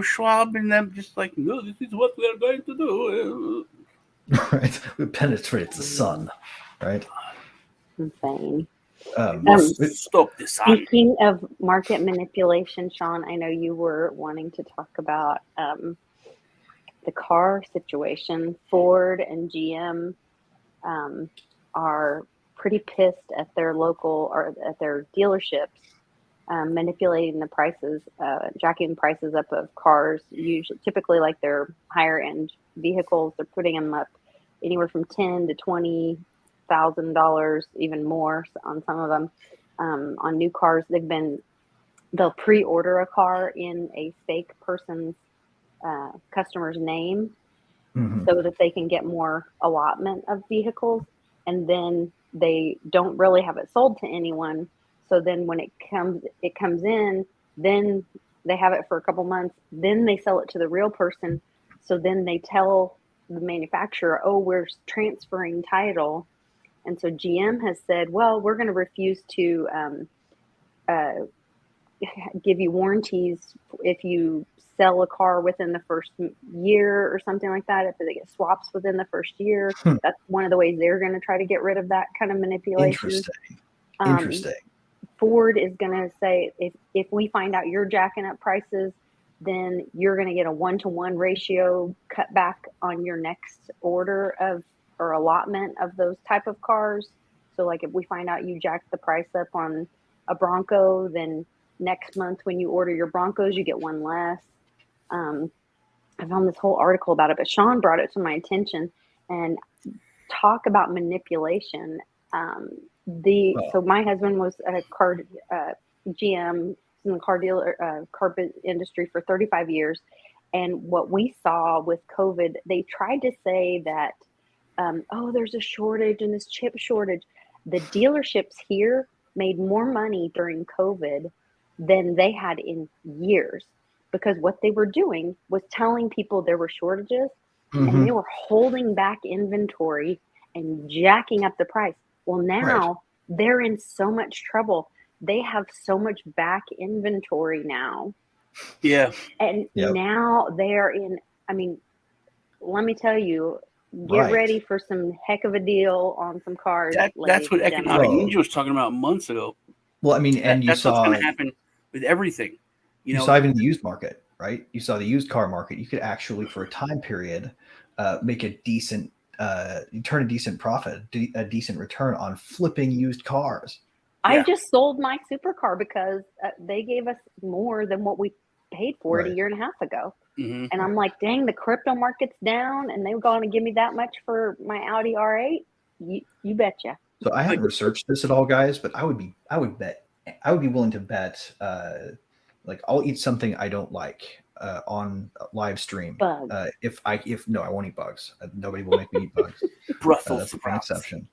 Speaker 4: Schwab and them just like, no, this is what we are going to do.
Speaker 2: Right. We penetrate the sun. Right.
Speaker 3: Insane.
Speaker 4: Stop this.
Speaker 3: Speaking of market manipulation, Sean, I know you were wanting to talk about the car situation. Ford and GM are pretty pissed at their local or at their dealerships manipulating the prices, jacking prices up of cars. Typically, like their higher end vehicles, they're putting them up anywhere from $10,000 to $20,000, even more on some of them. On new cars, they'll pre-order a car in a fake person's customer's name, so that they can get more allotment of vehicles, and then they don't really have it sold to anyone. So then when it comes in, then they have it for a couple months, then they sell it to the real person. So then they tell the manufacturer, oh, we're transferring title. And so GM has said, well, we're going to refuse to give you warranties if you sell a car within the first year or something like that. If they get swaps within the first year, that's one of the ways they're going to try to get rid of that kind of manipulation.
Speaker 2: Interesting.
Speaker 3: Ford is going to say, if we find out you're jacking up prices, then you're going to get a 1-to-1 ratio cut back on your next order or allotment of those type of cars. So like if we find out you jacked the price up on a Bronco, then next month when you order your Broncos, you get one less. I found this whole article about it, but Sean brought it to my attention. And talk about manipulation. So my husband was a car GM in the car industry for 35 years. And what we saw with COVID, they tried to say that, there's a shortage and this chip shortage. The dealerships here made more money during COVID than they had in years, because what they were doing was telling people there were shortages, and they were holding back inventory and jacking up the price. Well, now they're in so much trouble. They have so much back inventory now.
Speaker 4: Yeah.
Speaker 3: And now they're in, let me tell you, get ready for some heck of a deal on some cars.
Speaker 4: That's what Economic Ninja was talking about months ago.
Speaker 2: Well, and
Speaker 4: that's what's going to happen with everything.
Speaker 2: You saw even the used market, right? You saw the used car market. You could actually, for a time period, make a decent, turn a decent profit, a decent return on flipping used cars.
Speaker 3: I just sold my supercar because they gave us more than what we paid for it a year and a half ago. And I'm like, dang, the crypto market's down, and they were going to give me that much for my Audi R8. You betcha.
Speaker 2: So I haven't researched this at all, guys, but I would be willing to bet, I'll eat something I don't like on live stream.
Speaker 3: Bugs.
Speaker 2: I won't eat bugs. Nobody will make me eat bugs.
Speaker 4: Brussels
Speaker 2: that's
Speaker 4: sprouts.
Speaker 2: An exception.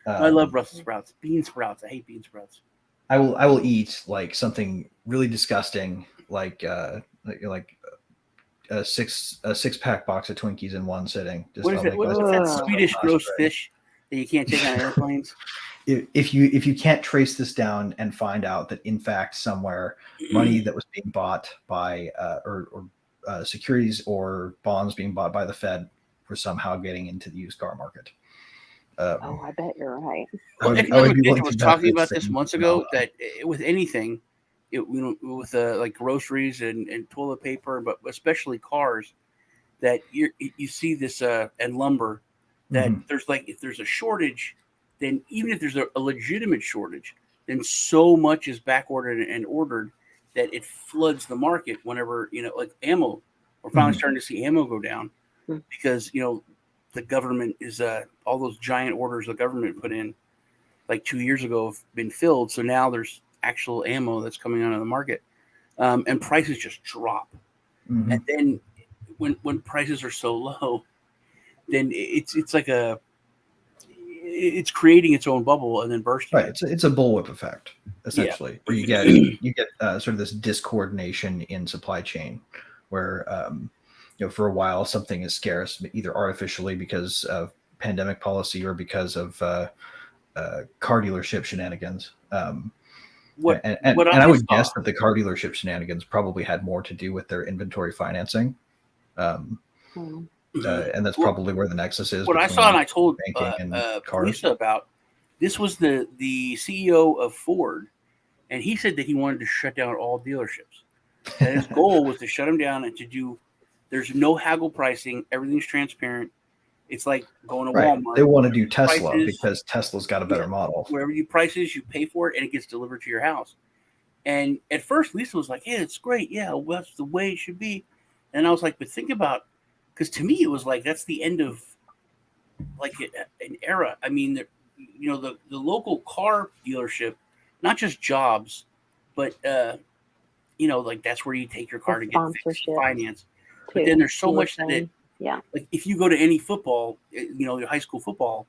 Speaker 4: I love Brussels sprouts. Bean sprouts. I hate bean sprouts.
Speaker 2: I will eat like something really disgusting, like a 6-pack box of Twinkies in one sitting.
Speaker 4: What is that Swedish gross fish that you can't take on airplanes?
Speaker 2: If you can't trace this down and find out that in fact somewhere money that was being bought by or securities or bonds being bought by the Fed were somehow getting into the used car market.
Speaker 3: I bet you're right.
Speaker 4: I was talking about this months ago, that with anything, with like groceries and toilet paper, but especially cars, that you see this and lumber, that if there's a shortage then even if there's a legitimate shortage, then so much is back ordered and ordered that it floods the market whenever, like ammo. We're finally starting to see ammo go down because, the government is all those giant orders the government put in like 2 years ago have been filled. So now there's actual ammo that's coming out of the market, and prices just drop. And then when prices are so low, then it's like it's creating its own bubble and then bursting.
Speaker 2: Right. It's a bullwhip effect, essentially, where you get sort of this discoordination in supply chain where, for a while something is scarce, either artificially because of pandemic policy or because of car dealership shenanigans. And I would guess that the car dealership shenanigans probably had more to do with their inventory financing. And that's probably where the nexus is.
Speaker 4: What I saw, and I told Lisa about, this was the CEO of Ford, and he said that he wanted to shut down all dealerships. And his goal was to shut them down and to do, there's no haggle pricing, everything's transparent. It's like going to Walmart.
Speaker 2: They want to do Tesla because Tesla's got a better model.
Speaker 4: Wherever you prices, you pay for it, and it gets delivered to your house. And at first, Lisa was like, "Yeah, it's great. Yeah, well, that's the way it should be." And I was like, "But think about," because to me, it was like that's the end of like an era. I mean, the local car dealership, not just jobs, but like that's where you take your car to get fixed, finance. But then there's so much that it.
Speaker 3: Yeah.
Speaker 4: Like if you go to any football, your high school football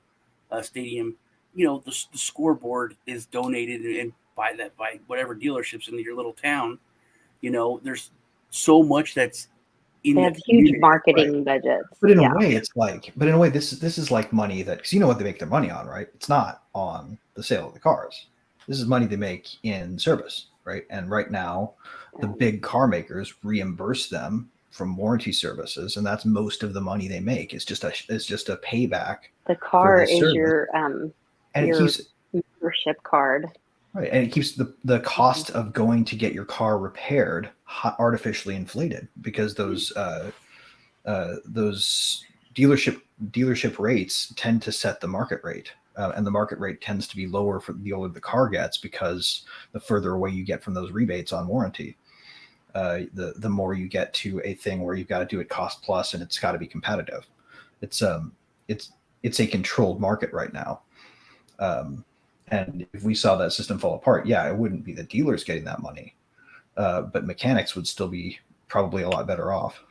Speaker 4: stadium, the scoreboard is donated and by whatever dealerships in your little town. There's so much that's in
Speaker 3: they have huge marketing budgets.
Speaker 2: But in a way, this is like money that, because you know what they make their money on, right? It's not on the sale of the cars. This is money they make in service, right? And right now, the big car makers reimburse them from warranty services, and that's most of the money they make. It's just a payback.
Speaker 3: The car is your membership card,
Speaker 2: right? And it keeps the cost of going to get your car repaired artificially inflated because those dealership rates tend to set the market rate, and the market rate tends to be lower for the older the car gets because the further away you get from those rebates on warranty. The more you get to a thing where you've got to do it cost plus and it's got to be competitive. It's a controlled market right now. And if we saw that system fall apart, it wouldn't be the dealers getting that money, but mechanics would still be probably a lot better off.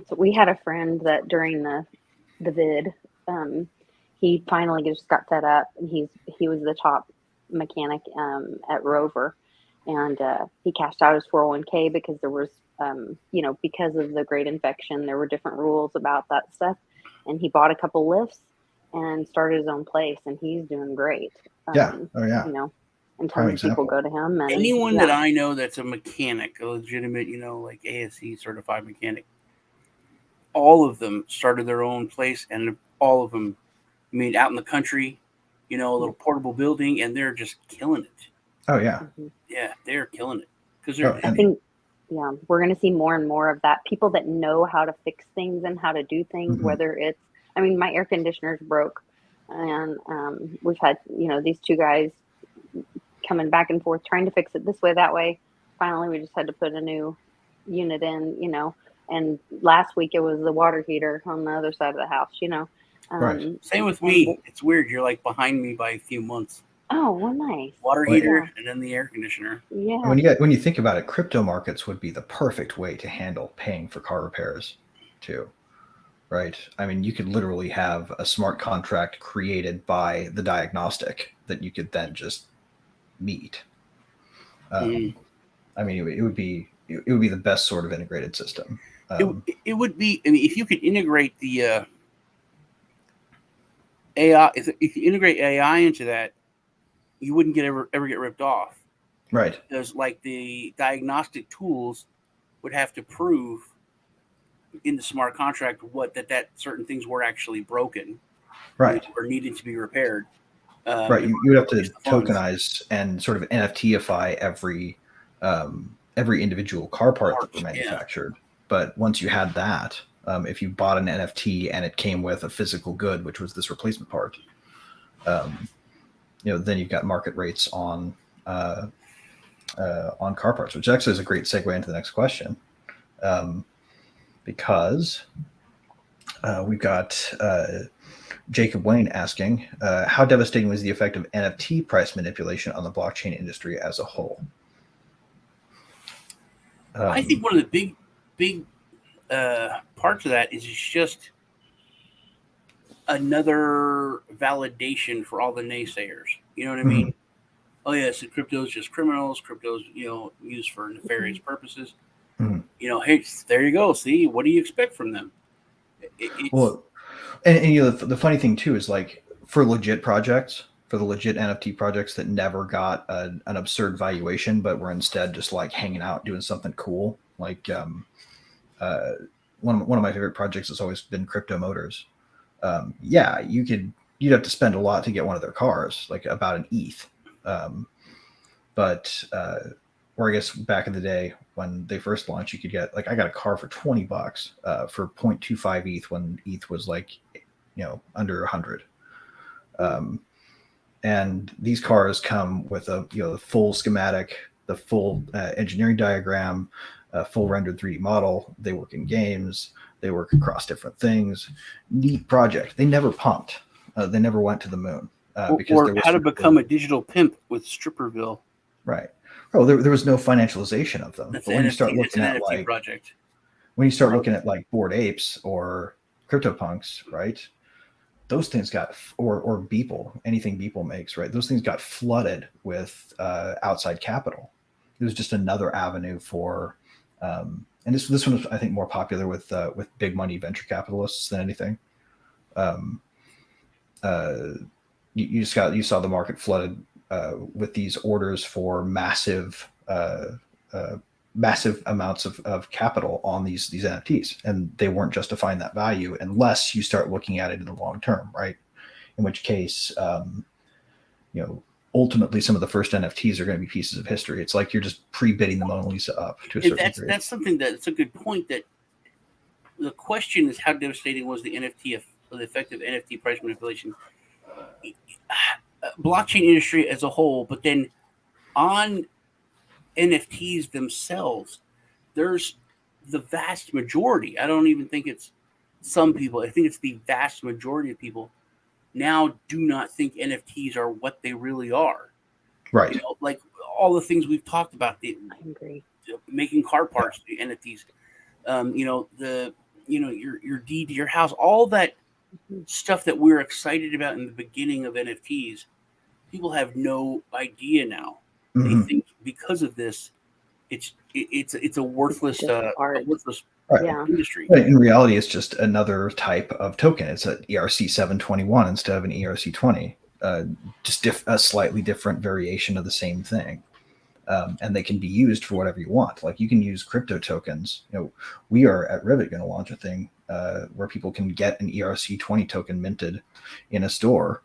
Speaker 3: So we had a friend that during the vid, he finally just got fed up, and he was the top mechanic at Rover. And he cashed out his 401k because there was, because of the great infection, there were different rules about that stuff. And he bought a couple lifts and started his own place, and he's doing great. And tons of people go to him. And
Speaker 4: anyone that I know that's a mechanic, a legitimate, like ASE certified mechanic, all of them started their own place, and all of them, out in the country, a little portable building, and they're just killing it.
Speaker 2: Oh yeah.
Speaker 4: Yeah, they're killing it because
Speaker 3: I think we're going to see more and more of that. People that know how to fix things and how to do things, whether it's, my air conditioner's broke, and we've had these two guys coming back and forth trying to fix it this way, that way. Finally, we just had to put a new unit in, and last week it was the water heater on the other side of the house,
Speaker 2: Right.
Speaker 4: Same with me. It's weird. You're like behind me by a few months.
Speaker 3: Oh, well, nice.
Speaker 4: Water heater and then the air conditioner.
Speaker 3: Yeah.
Speaker 2: When you think about it, crypto markets would be the perfect way to handle paying for car repairs too, right? You could literally have a smart contract created by the diagnostic that you could then just meet. It would be the best sort of integrated system.
Speaker 4: It would be, if you could integrate the AI, if you integrate AI into that, you wouldn't ever get ripped off.
Speaker 2: Right.
Speaker 4: Because like the diagnostic tools would have to prove in the smart contract that certain things were actually broken.
Speaker 2: Right.
Speaker 4: Or needed to be repaired.
Speaker 2: Right. You would have to tokenize and sort of NFTify every individual car part that were manufactured. But once you had that, if you bought an NFT and it came with a physical good, which was this replacement part. Then you've got market rates on car parts, which actually is a great segue into the next question, because we've got Jacob Wayne asking, how devastating was the effect of NFT price manipulation on the blockchain industry as a whole?
Speaker 4: I think one of the big parts of that is just another validation for all the naysayers. You know what I mean? Mm-hmm. Oh yes, the crypto is just criminals. Crypto's used for nefarious purposes. Mm-hmm. Hey, there you go. See, what do you expect from them?
Speaker 2: Well, and the funny thing too is, like, for legit projects, for the legit NFT projects that never got an absurd valuation, but were instead just like hanging out doing something cool. Like one of my favorite projects has always been Crypto Motors. You'd have to spend a lot to get one of their cars, like about an ETH. Or I guess back in the day when they first launched, you could get, like, I got a car for $20 for 0.25 ETH when ETH was like, under 100. And these cars come with the full schematic, the full engineering diagram, full rendered 3D model. They work in games. They work across different things. Neat project. They never pumped. They never went to the moon.
Speaker 4: Or how to become a digital pimp with Stripperville.
Speaker 2: Right. Oh, there was no financialization of them.
Speaker 4: That's
Speaker 2: but when
Speaker 4: NFT,
Speaker 2: you start looking at
Speaker 4: NFT project.
Speaker 2: When you start looking at like Bored Apes or CryptoPunks, right? Those things got, or Beeple, anything Beeple makes, right? Those things got flooded with outside capital. It was just another avenue for, and this one was, I think, more popular with big money venture capitalists than anything. You saw the market flooded with these orders for massive amounts of capital on these NFTs, and they weren't justifying that value unless you start looking at it in the long term, right? In which case, ultimately some of the first NFTs are going to be pieces of history. It's like you're just pre-bidding the Mona Lisa up to a certain degree.
Speaker 4: That's something that's a good point. That the question is, how devastating was the effect of NFT price manipulation? Blockchain industry as a whole, but then on NFTs themselves, there's the vast majority. I don't even think it's some people. I think it's the vast majority of people now do not think NFTs are what they really are.
Speaker 2: Right.
Speaker 4: Like all the things we've talked about. I
Speaker 3: agree.
Speaker 4: Making car parts, the NFTs. Your deed to your house, all that stuff that we're excited about in the beginning of NFTs. People have no idea now. Mm-hmm. They think because of this, it's a worthless industry.
Speaker 2: Right. In reality, it's just another type of token. It's an ERC 721 instead of an ERC 20. Just a slightly different variation of the same thing. And they can be used for whatever you want. Like, you can use crypto tokens. We are at Rivet going to launch a thing where people can get an ERC 20 token minted in a store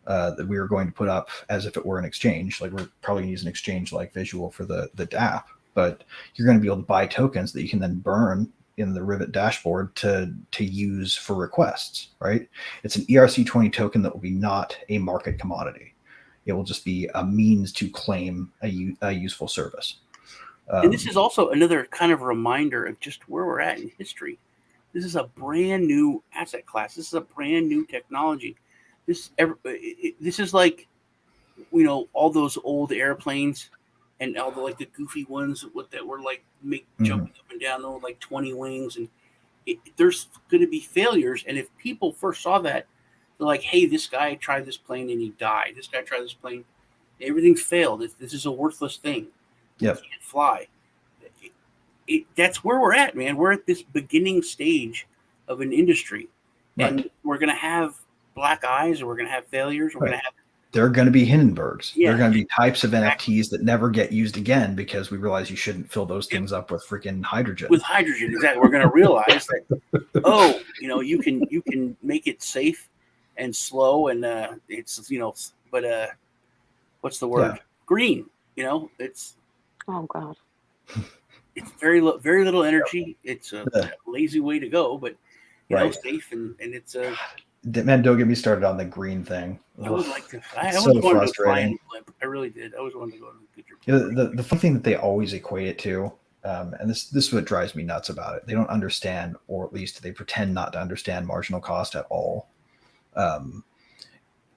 Speaker 2: that we are going to put up as if it were an exchange. Like, we're probably going to use an exchange-like visual for the DApp, but you're going to be able to buy tokens that you can then burn in the Rivet dashboard to use for requests, right? It's an ERC 20 token that will be not a market commodity. It will just be a means to claim a useful service.
Speaker 4: And this is also another kind of reminder of just where we're at in history. This is a brand new asset class. This is a brand new technology. This is like, all those old airplanes and all the goofy ones that were jumping up and down, with like 20 wings, and there's going to be failures. And if people first saw that, they're like, hey, this guy tried this plane and he died. This guy tried this plane. Everything failed. This is a worthless thing.
Speaker 2: Yep.
Speaker 4: It can't fly. That's where we're at, man. We're at this beginning stage of an industry. Right. And we're going to have black eyes, or we're going to have failures. We're going to have.
Speaker 2: There are going to be Hindenburgs. Yeah. There are going to be types of NFTs that never get used again because we realize you shouldn't fill those things up with freaking hydrogen.
Speaker 4: With hydrogen, exactly. We're going to realize that, you can make it safe and slow, and it's but what's the word? Yeah. Green. It's.
Speaker 3: Oh God.
Speaker 4: it's very little energy. It's a lazy way to go, but you know, safe and it's a.
Speaker 2: Man, don't get me started on the green thing.
Speaker 4: I would like to. I
Speaker 2: so
Speaker 4: always wanted
Speaker 2: frustrating.
Speaker 4: to fly and flip. I really did. I always wanted to go to
Speaker 2: the fun thing that they always equate it to, and this is what drives me nuts about it. They don't understand, or at least they pretend not to understand marginal cost at all.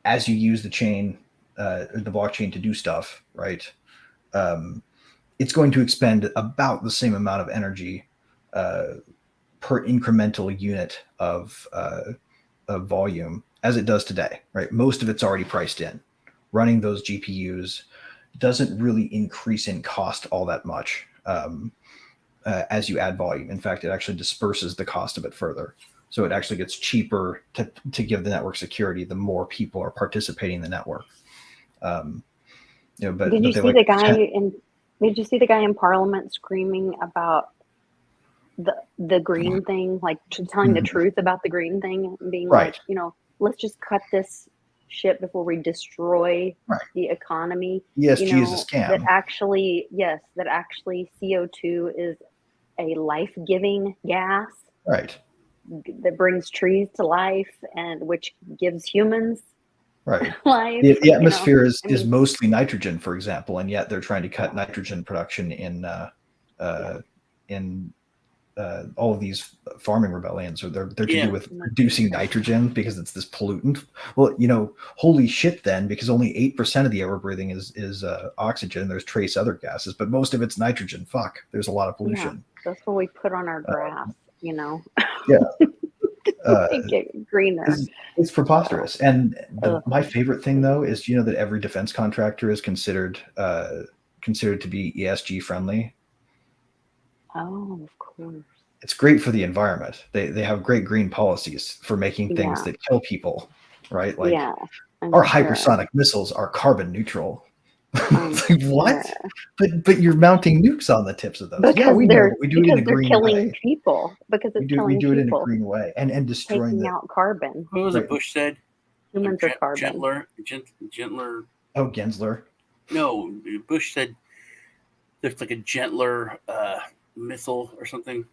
Speaker 2: As you use the chain, the blockchain to do stuff, right? It's going to expend about the same amount of energy per incremental unit of volume as it does today, right? Most of it's already priced in. Running those GPUs doesn't really increase in cost all that much as you add volume. In fact, it actually disperses the cost of it further. So it actually gets cheaper to give the network security the more people are participating in the network. But
Speaker 3: did you see the guy in Parliament screaming about the green thing, like telling the truth about the green thing, and being like, let's just cut this shit before we destroy the economy.
Speaker 2: ESG is a scam.
Speaker 3: That actually CO2 is a life-giving gas.
Speaker 2: Right.
Speaker 3: That brings trees to life and which gives humans life.
Speaker 2: The atmosphere is mostly nitrogen, for example, and yet they're trying to cut nitrogen production in all of these farming rebellions, or they're to do with reducing nitrogen because it's this pollutant. Well, holy shit then, because only 8% of the air we're breathing is oxygen. There's trace other gases, but most of it's nitrogen. Fuck, there's a lot of pollution.
Speaker 3: Yeah, that's what we put on our grass,
Speaker 2: Yeah.
Speaker 3: Make it greener.
Speaker 2: It's preposterous. And my favorite thing, though, is that every defense contractor is considered to be ESG friendly.
Speaker 3: Oh, of course.
Speaker 2: It's great for the environment. They have great green policies for making things that kill people, right? Like our hypersonic missiles are carbon neutral. Like, what? But you're mounting nukes on the tips of those.
Speaker 3: Because
Speaker 2: we do it in a green
Speaker 3: killing
Speaker 2: way.
Speaker 3: People. Because it's killing
Speaker 2: we do it in
Speaker 3: people.
Speaker 2: a green way and destroying
Speaker 3: out carbon.
Speaker 4: What was it Bush said?
Speaker 3: Humans are carbon.
Speaker 4: Gentler.
Speaker 2: Oh, Gensler.
Speaker 4: No, Bush said there's like a gentler missile or something.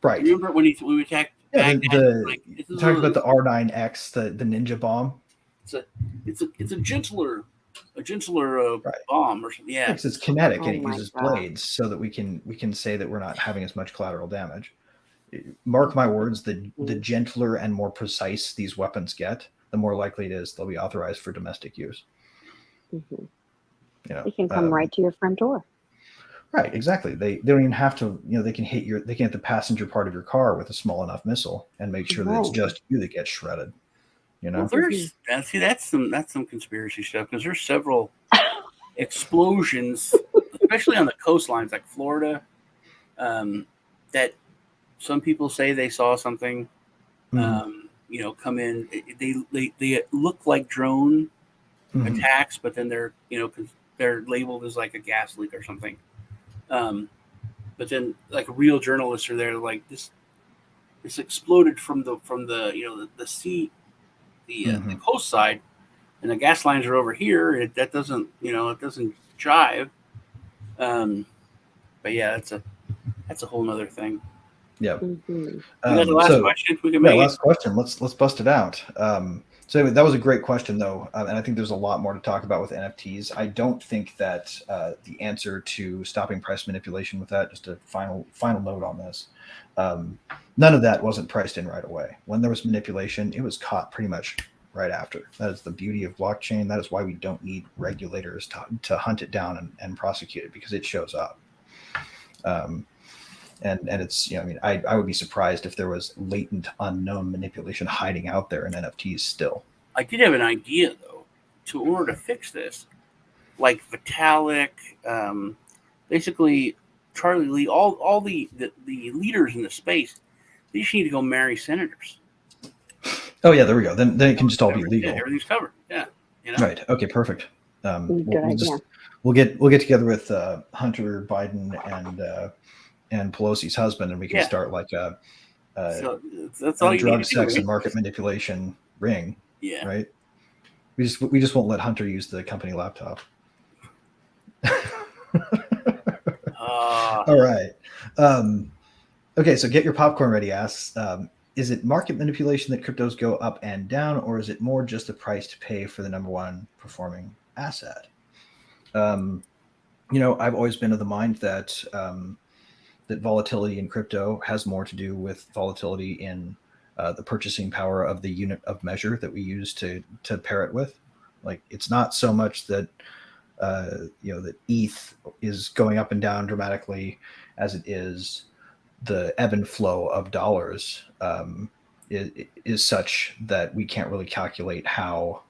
Speaker 2: Right.
Speaker 4: Remember when we attacked Baghdad?
Speaker 2: Talking about the R9X, the ninja bomb.
Speaker 4: It's a gentler bomb or something. Yeah,
Speaker 2: because it's kinetic and it uses blades, so that we can say that we're not having as much collateral damage. Mark my words, the gentler and more precise these weapons get, the more likely it is they'll be authorized for domestic use.
Speaker 3: Mm-hmm. They can come right to your front door.
Speaker 2: Right, exactly. They don't even have to. They can hit the passenger part of your car with a small enough missile and make sure that it's just you that gets shredded.
Speaker 4: Well, that's some conspiracy stuff, because there's several explosions, especially on the coastlines like Florida, that some people say they saw something, come in. They look like drone attacks, but then they're labeled as like a gas leak or something. But then like real journalists are there like this exploded from the sea. The coast side, and the gas lines are over here. That doesn't jive. But yeah, that's a whole nother thing.
Speaker 2: Yeah.
Speaker 4: The last question we can make.
Speaker 2: Last question. Let's bust it out. So that was a great question, though, and I think there's a lot more to talk about with NFTs. I don't think that the answer to stopping price manipulation with that. Just a final note on this. None of that wasn't priced in right away. When there was manipulation, it was caught pretty much right after. That is the beauty of blockchain. That is why we don't need regulators to hunt it down and prosecute it, because it shows up. And it's, I would be surprised if there was latent unknown manipulation hiding out there in NFTs still.
Speaker 4: I did have an idea, though, in order to fix this, like Vitalik, basically Charlie Lee, all the leaders in the space, they just need to go marry senators. Oh
Speaker 2: yeah, there we go. Then it can just all be legal.
Speaker 4: Everything's covered. Yeah.
Speaker 2: Right. Okay. Perfect. We'll get together with Hunter Biden and Pelosi's husband, and we can start like a drug, sex, and market manipulation ring.
Speaker 4: Yeah.
Speaker 2: Right. We just won't let Hunter use the company laptop. All right. Okay, so get your popcorn ready. Asks, is it market manipulation that cryptos go up and down, or is it more just the price to pay for the number one performing asset? I've always been of the mind that that volatility in crypto has more to do with volatility in the purchasing power of the unit of measure that we use to pair it with. Like, it's not so much that that ETH is going up and down dramatically as it is the ebb and flow of dollars is such that we can't really calculate how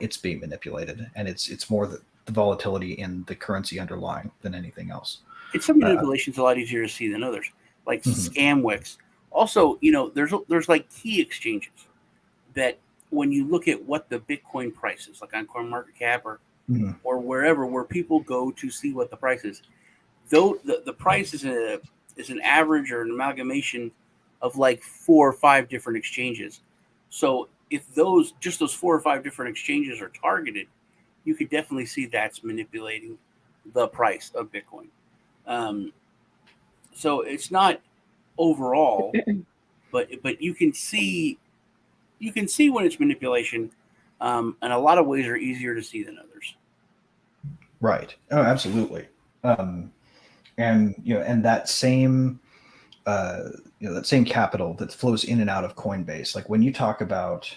Speaker 2: it's being manipulated, and it's more the volatility in the currency underlying than anything else.
Speaker 4: And some manipulation's a lot easier to see than others, like Scamwix. Also, there's like key exchanges that when you look at what the Bitcoin price is, like on CoinMarketCap or wherever, where people go to see what the price is, though the price is an average or an amalgamation of like 4 or 5 different exchanges. So if those 4 or 5 different exchanges are targeted, you could definitely see that's manipulating the price of Bitcoin. So it's not overall, but you can see when it's manipulation, and a lot of ways are easier to see than others.
Speaker 2: Right. Oh, absolutely. And that same that same capital that flows in and out of Coinbase. Like, when you talk about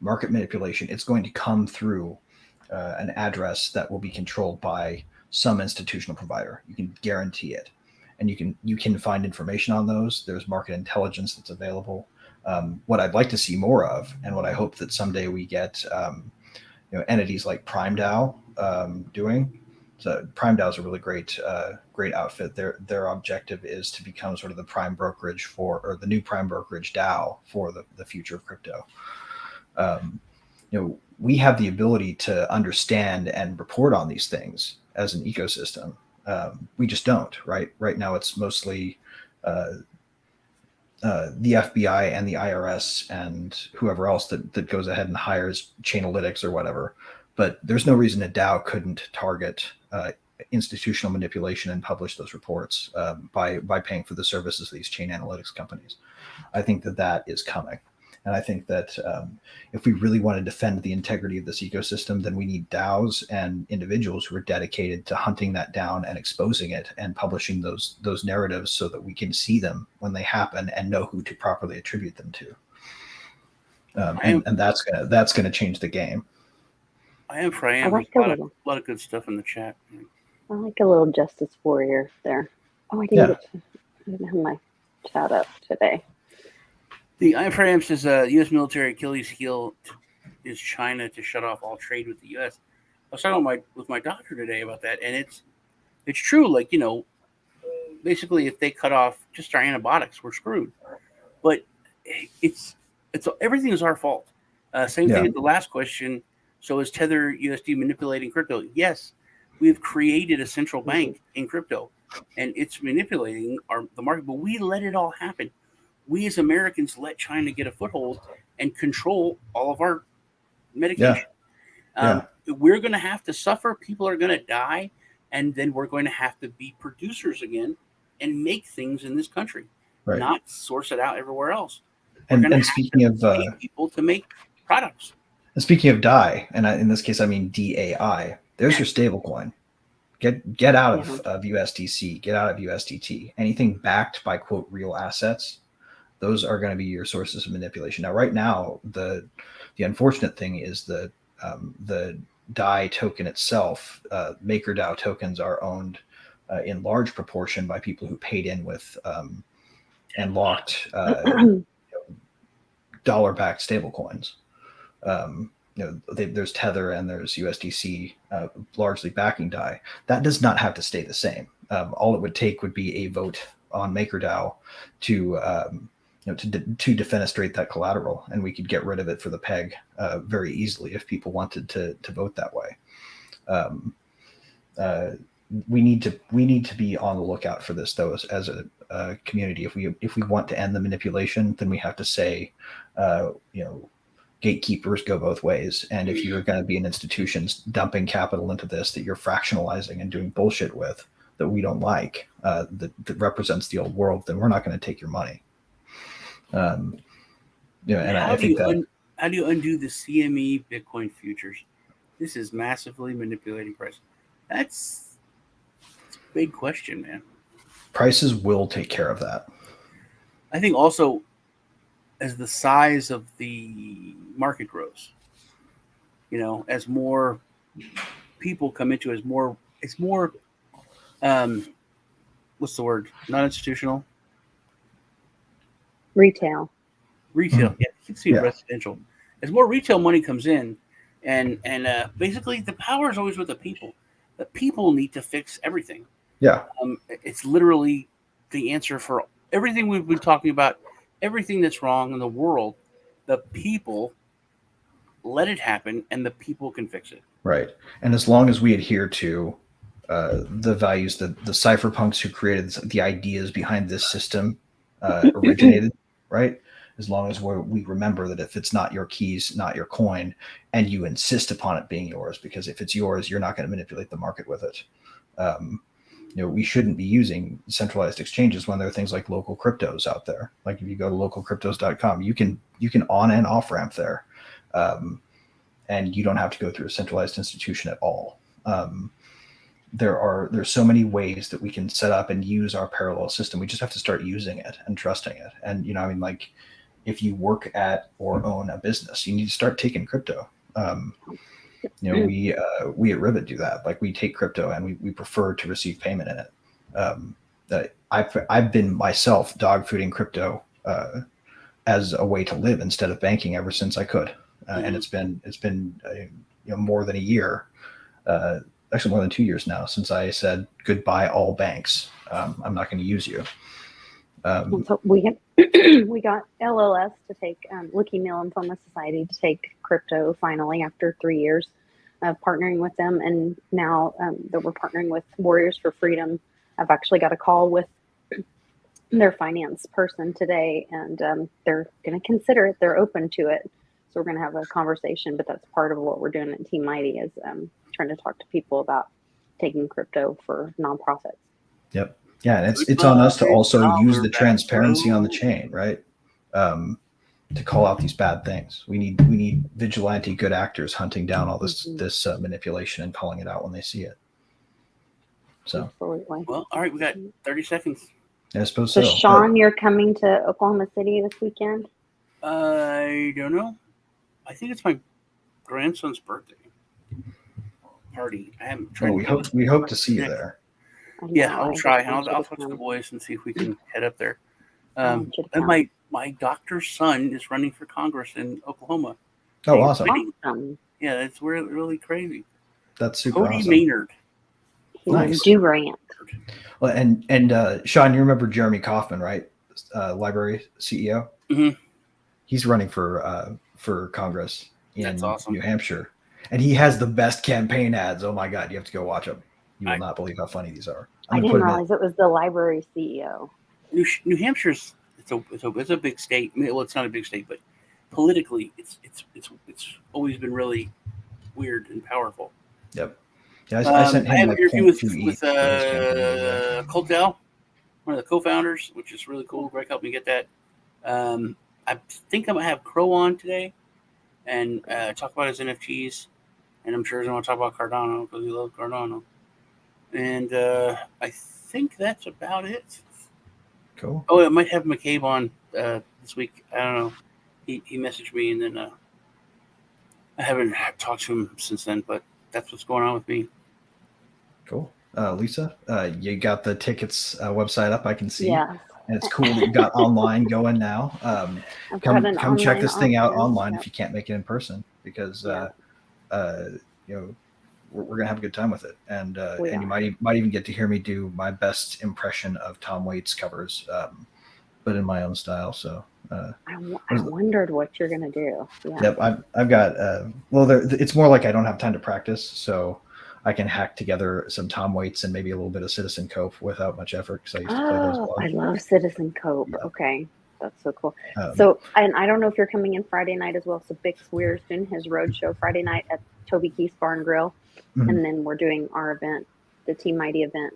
Speaker 2: market manipulation, it's going to come through an address that will be controlled by some institutional provider. You can guarantee it, and you can find information on those. There's market intelligence that's available. What I'd like to see more of, and what I hope that someday we get entities like PrimeDAO doing. So PrimeDAO is a really great outfit. Their objective is to become sort of the prime brokerage or the new prime brokerage DAO for the future of crypto. We have the ability to understand and report on these things as an ecosystem. We just don't, right? Right now, it's mostly the FBI and the IRS and whoever else that goes ahead and hires Chainalytics or whatever. But there's no reason a DAO couldn't target institutional manipulation and publish those reports by paying for the services of these chain analytics companies. I think that is coming. And I think that if we really want to defend the integrity of this ecosystem, then we need DAOs and individuals who are dedicated to hunting that down and exposing it and publishing those narratives so that we can see them when they happen and know who to properly attribute them to. And that's gonna change the game.
Speaker 4: I am for I am. Like a lot of good stuff in the chat.
Speaker 3: I like a little justice warrior there. Oh, I didn't have my chat up today.
Speaker 4: The I am for AM says U.S. military Achilles heel is China to shut off all trade with the U.S. I was talking with my doctor today about that, and it's true. Like, basically, if they cut off just our antibiotics, we're screwed. But it's everything is our fault. Same thing with the last question. So is Tether USD manipulating crypto? Yes, we've created a central bank in crypto, and it's manipulating the market. But we let it all happen. We as Americans let China get a foothold and control all of our medication. We're going to have to suffer. People are going to die, and then we're going to have to be producers again and make things in this country, not source it out everywhere else.
Speaker 2: And speaking of
Speaker 4: people to make products.
Speaker 2: And speaking of DAI, and in this case I mean DAI, there's your stable coin. Get out of USDC, get out of USDT. Anything backed by, quote, real assets, those are going to be your sources of manipulation. Now, right now, the unfortunate thing is the DAI token itself, MakerDAO tokens, are owned in large proportion by people who paid in with and locked dollar-backed stablecoins. There's Tether and there's USDC largely backing DAI. That does not have to stay the same. All it would take would be a vote on MakerDAO to defenestrate that collateral, and we could get rid of it for the peg very easily if people wanted to vote that way. We need to be on the lookout for this, though, as a community. If we want to end the manipulation, then we have to say, gatekeepers go both ways. And if you're going to be an institution dumping capital into this that you're fractionalizing and doing bullshit with, that we don't like, that represents the old world, then we're not going to take your money. And I think that.
Speaker 4: How do you undo the CME Bitcoin futures? This is massively manipulating price. That's a big question, man.
Speaker 2: Prices will take care of that.
Speaker 4: I think also as the size of the market grows, as more people come into it, it's more what's the word? Not institutional.
Speaker 3: Retail.
Speaker 4: Yeah, I keep seeing
Speaker 2: Yeah.
Speaker 4: residential. As more retail money comes in, and basically the power is always with the people. The people need to fix everything.
Speaker 2: Yeah.
Speaker 4: It's literally the answer for everything we've been talking about, everything that's wrong in the world. The people let it happen, and the people can fix it.
Speaker 2: Right. And as long as we adhere to the values that the cypherpunks who created the ideas behind this system originated, right? As long as we remember that if it's not your keys, not your coin, and you insist upon it being yours, because if it's yours, you're not going to manipulate the market with it. We shouldn't be using centralized exchanges when there are things like local cryptos out there. Like if you go to localcryptos.com, you can on and off ramp there. And you don't have to go through a centralized institution at all. There's so many ways that we can set up and use our parallel system. We just have to start using it and trusting it. And like if you work at or own a business, you need to start taking crypto. We at Rivet do that. Like we take crypto and we prefer to receive payment in it. I've been myself dog fooding crypto as a way to live instead of banking ever since I could. And it's been more than a year, actually more than 2 years now since I said goodbye all banks. I'm not going to use you.
Speaker 3: So we got LLS to take Licky Mill and Lymphoma Society to take crypto finally after 3 years of partnering with them, and now that we're partnering with Warriors for Freedom, I've actually got a call with their finance person today, and they're going to consider it. They're open to it. So we're going to have a conversation, but that's part of what we're doing at Team Mighty is trying to talk to people about taking crypto for nonprofits.
Speaker 2: Yep. Yeah, and it's on us to also use the transparency on the chain, right? To call out these bad things. We need vigilante good actors hunting down all this manipulation and calling it out when they see it. So,
Speaker 3: absolutely.
Speaker 4: Well, all right, we got 30 seconds.
Speaker 2: I suppose so.
Speaker 3: So, Sean, you're coming to Oklahoma City this weekend?
Speaker 4: I don't know. I think it's my grandson's birthday party. I haven't tried.
Speaker 2: We hope to see you there.
Speaker 4: Yeah, I'll try. I'll talk to the boys and see if we can head up there. And my doctor's son is running for Congress in Oklahoma.
Speaker 2: Oh, awesome!
Speaker 4: Yeah, that's really crazy.
Speaker 2: That's super
Speaker 4: Cody
Speaker 2: awesome.
Speaker 4: Maynard.
Speaker 2: Nice.
Speaker 3: Durant.
Speaker 2: Well, and Sean, you remember Jeremy Kauffman, right? Library CEO.
Speaker 4: Mm-hmm.
Speaker 2: He's running for Congress in
Speaker 4: awesome.
Speaker 2: New Hampshire, and he has the best campaign ads. Oh my God, you have to go watch them. You will not believe how funny these are.
Speaker 3: I didn't realize it was the library CEO.
Speaker 4: New Hampshire's it's a big state. I mean, well, it's not a big state, but politically, it's always been really weird and powerful.
Speaker 2: Yep. Yeah, I sent him.
Speaker 4: I have an interview with Coltel, one of the co-founders, which is really cool. Greg helped me get that. I think I'm gonna have Crow on today and talk about his NFTs, and I'm sure he's gonna talk about Cardano because he loves Cardano. And I think that's about it.
Speaker 2: Cool.
Speaker 4: Oh, I might have McCabe on this week. I don't know. He messaged me, and then I haven't talked to him since then. But that's what's going on with me.
Speaker 2: Cool. Lisa, you got the tickets website up. I can see.
Speaker 3: Yeah.
Speaker 2: And it's cool that you got online going now. Come check this thing out online if you can't make it in person, because we're gonna have a good time with it, and you might even get to hear me do my best impression of Tom Waits covers, but in my own style. So
Speaker 3: I wondered what you're gonna do. Yeah.
Speaker 2: Yep, I've got it's more like I don't have time to practice, so I can hack together some Tom Waits and maybe a little bit of Citizen Cope without much effort, because I used to play those a lot.
Speaker 3: I love Citizen Cope. Yeah. Okay. That's so cool. And I don't know if you're coming in Friday night as well. So Bix Weir's doing his road show Friday night at Toby Keith's Bar and Grill. Mm-hmm. And then we're doing our event the Team Mighty event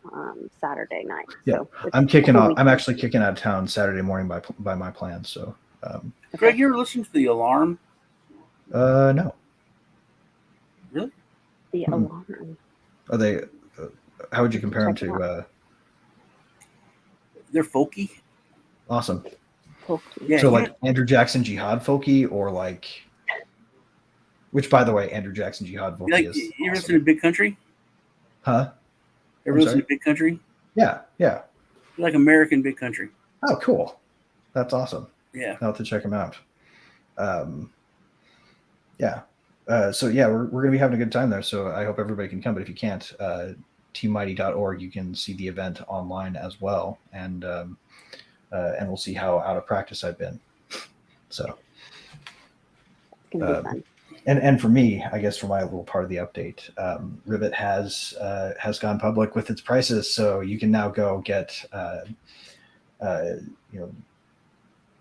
Speaker 3: Saturday night.
Speaker 2: Yeah,
Speaker 3: So
Speaker 2: I'm kicking off. I'm actually kicking out of town Saturday morning by my plans. So,
Speaker 4: Greg, you ever listen to the alarm?
Speaker 2: No.
Speaker 4: Really?
Speaker 3: The alarm.
Speaker 2: Are they? How would you compare them to?
Speaker 4: They're folky.
Speaker 2: Awesome.
Speaker 3: Folky.
Speaker 4: Yeah,
Speaker 2: so like Andrew Jackson Jihad folky, or like, which by the way, Andrew Jackson Jihad folky is.
Speaker 4: You ever listen to Big Country?
Speaker 2: Huh?
Speaker 4: Ever listen to Big Country?
Speaker 2: Yeah.
Speaker 4: Like American Big Country.
Speaker 2: Oh, cool. That's awesome.
Speaker 4: Yeah.
Speaker 2: I'll have to check them out. Yeah. So yeah, we're going to be having a good time there. So I hope everybody can come. But if you can't, teammighty.org, you can see the event online as well. And we'll see how out of practice I've been. So.
Speaker 3: It's going to be fun.
Speaker 2: And for me, I guess for my little part of the update, Rivet has gone public with its prices, so you can now go get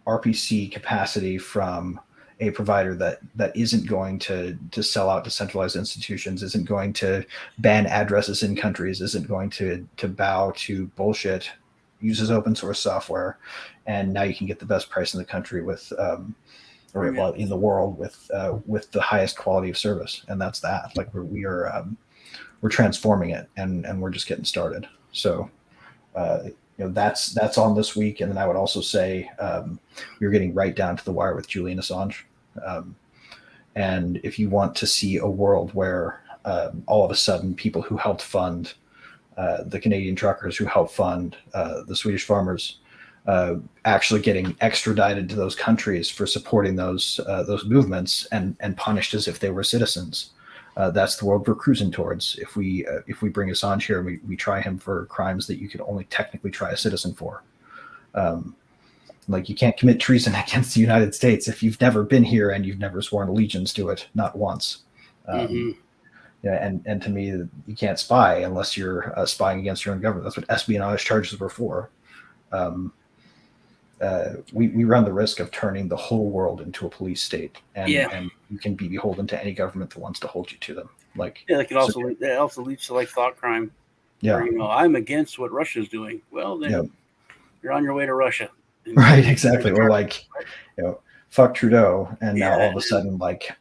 Speaker 2: RPC capacity from a provider that isn't going to sell out decentralized institutions, isn't going to ban addresses in countries, isn't going to bow to bullshit, uses open source software, and now you can get the best price in the country with. Well, in the world with the highest quality of service, and that's that. Like we're transforming it, and we're just getting started. So, that's on this week. And then I would also say we're getting right down to the wire with Julian Assange. And if you want to see a world where all of a sudden people who helped fund the Canadian truckers, who helped fund the Swedish farmers. Actually getting extradited to those countries for supporting those movements and punished as if they were citizens. That's the world we're cruising towards. If we bring Assange here, we try him for crimes that you could only technically try a citizen for. Like you can't commit treason against the United States if you've never been here and you've never sworn allegiance to it, not once. Yeah, and to me, you can't spy unless you're spying against your own government. That's what espionage charges were for. We run the risk of turning the whole world into a police state, and you can be beholden to any government that wants to hold you to them.
Speaker 4: That also leads to like thought crime.
Speaker 2: Yeah,
Speaker 4: where, I'm against what Russia's doing. Well, then you're on your way to Russia.
Speaker 2: Right, exactly. Or like, fuck Trudeau, and now all of a sudden, like,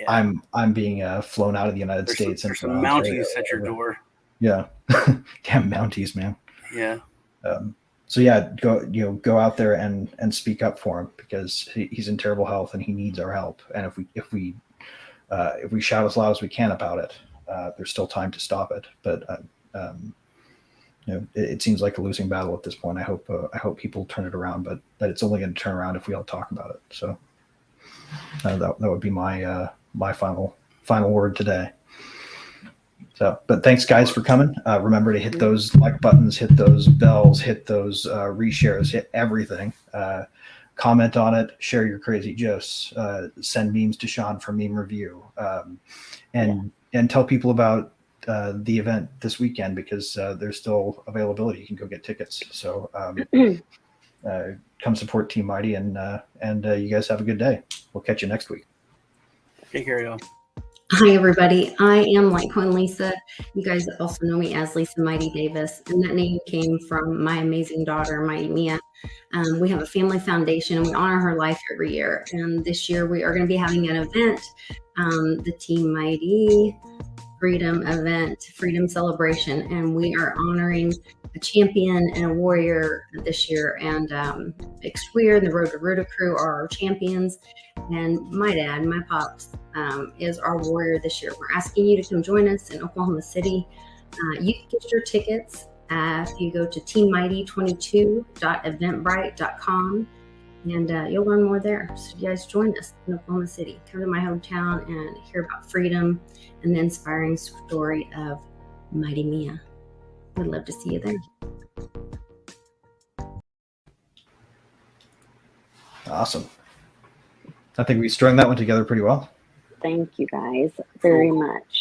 Speaker 2: I'm being flown out of the United States and
Speaker 4: some Mounties at your door.
Speaker 2: Yeah, damn Mounties, man.
Speaker 4: Yeah.
Speaker 2: So go out there and speak up for him, because he's in terrible health and he needs our help. And if we shout as loud as we can about it, there's still time to stop it. But it seems like a losing battle at this point. I hope people turn it around, but it's only going to turn around if we all talk about it. So that would be my final word today. So, but thanks guys for coming. Remember to hit those like buttons, hit those bells, hit those reshares, hit everything. Comment on it, share your crazy gifs, send memes to Sean for meme review, and tell people about the event this weekend, because there's still availability. You can go get tickets. So come support Team Mighty, and you guys have a good day. We'll catch you next week.
Speaker 4: Take care, y'all.
Speaker 5: Hi, everybody. I am Litecoin Lisa. You guys also know me as Lisa Mighty Davis, and that name came from my amazing daughter, Mighty Mia. We have a family foundation, and we honor her life every year. And this year, we are going to be having an event, the Team Mighty Freedom event, Freedom Celebration, and we are honoring a champion and a warrior this year. And Xweir and the Road to Ruta crew are our champions, and my dad, my pops, is our warrior this year. We're asking you to come join us in Oklahoma City. You can get your tickets if you go to teammighty22.eventbrite.com, and you'll learn more there. So you guys join us in Oklahoma City. Come to my hometown and hear about freedom and the inspiring story of Mighty Mia. We'd love to see you there.
Speaker 2: Awesome. I think we strung that one together pretty well.
Speaker 3: Thank you guys very much.